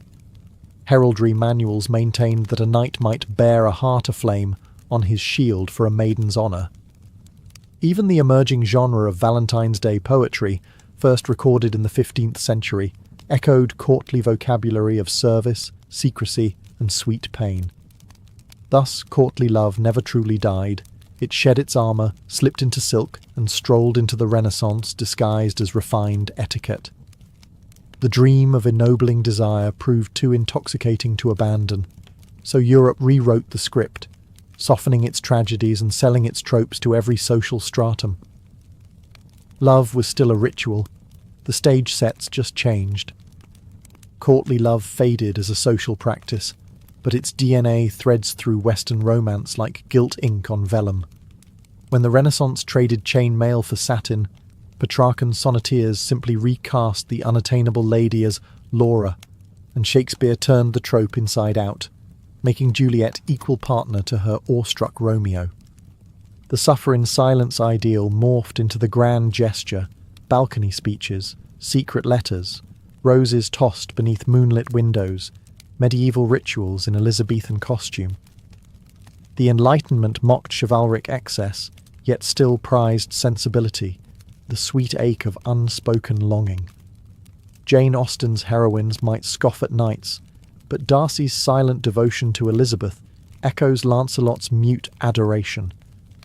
Heraldry manuals maintained that a knight might bear a heart aflame on his shield for a maiden's honour. Even the emerging genre of Valentine's Day poetry, first recorded in the 15th century, echoed courtly vocabulary of service, secrecy, and sweet pain. Thus, courtly love never truly died. It shed its armour, slipped into silk, and strolled into the Renaissance disguised as refined etiquette. The dream of ennobling desire proved too intoxicating to abandon, so Europe rewrote the script, softening its tragedies and selling its tropes to every social stratum. Love was still a ritual. The stage sets just changed. Courtly love faded as a social practice, but its DNA threads through Western romance like gilt ink on vellum. When the Renaissance traded chain mail for satin, Petrarchan sonneteers simply recast the unattainable lady as Laura, and Shakespeare turned the trope inside out, making Juliet equal partner to her awestruck Romeo. The suffer-in-silence ideal morphed into the grand gesture, balcony speeches, secret letters, roses tossed beneath moonlit windows, medieval rituals in Elizabethan costume. The Enlightenment mocked chivalric excess, yet still prized sensibility, the sweet ache of unspoken longing. Jane Austen's heroines might scoff at knights, but Darcy's silent devotion to Elizabeth echoes Lancelot's mute adoration,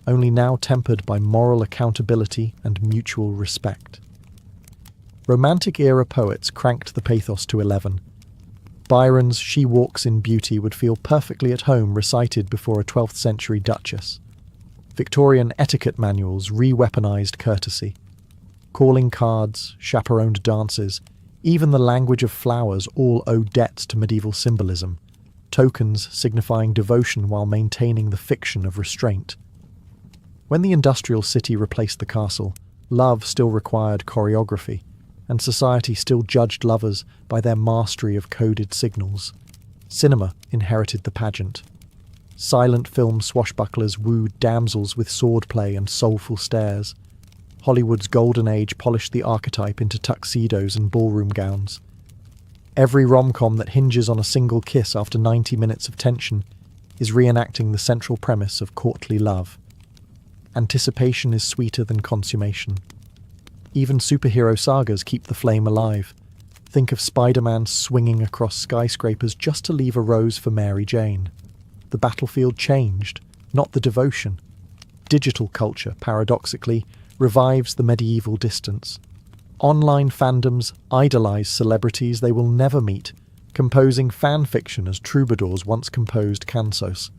only now tempered by moral accountability and mutual respect. Romantic-era poets cranked the pathos to 11. Byron's She Walks in Beauty would feel perfectly at home recited before a 12th century duchess. Victorian etiquette manuals re-weaponized courtesy. Calling cards, chaperoned dances, even the language of flowers all owe debts to medieval symbolism, tokens signifying devotion while maintaining the fiction of restraint. When the industrial city replaced the castle, love still required choreography, and society still judged lovers by their mastery of coded signals. Cinema inherited the pageant. Silent film swashbucklers wooed damsels with swordplay and soulful stares. Hollywood's golden age polished the archetype into tuxedos and ballroom gowns. Every rom-com that hinges on a single kiss after 90 minutes of tension is reenacting the central premise of courtly love. Anticipation is sweeter than consummation. Even superhero sagas keep the flame alive. Think of Spider-Man swinging across skyscrapers just to leave a rose for Mary Jane. The battlefield changed, not the devotion. Digital culture, paradoxically, revives the medieval distance. Online fandoms idolize celebrities they will never meet, composing fan fiction as troubadours once composed cansos.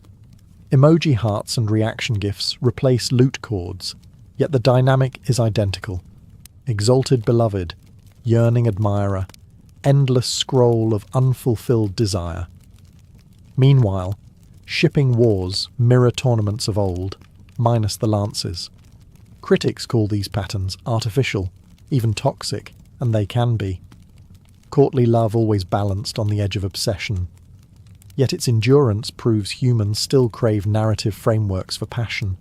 Emoji hearts and reaction gifs replace lute chords, yet the dynamic is identical. Exalted beloved, yearning admirer, endless scroll of unfulfilled desire. Meanwhile, shipping wars mirror tournaments of old, minus the lances. Critics call these patterns artificial, even toxic, and they can be. Courtly love always balanced on the edge of obsession. Yet its endurance proves humans still crave narrative frameworks for passion.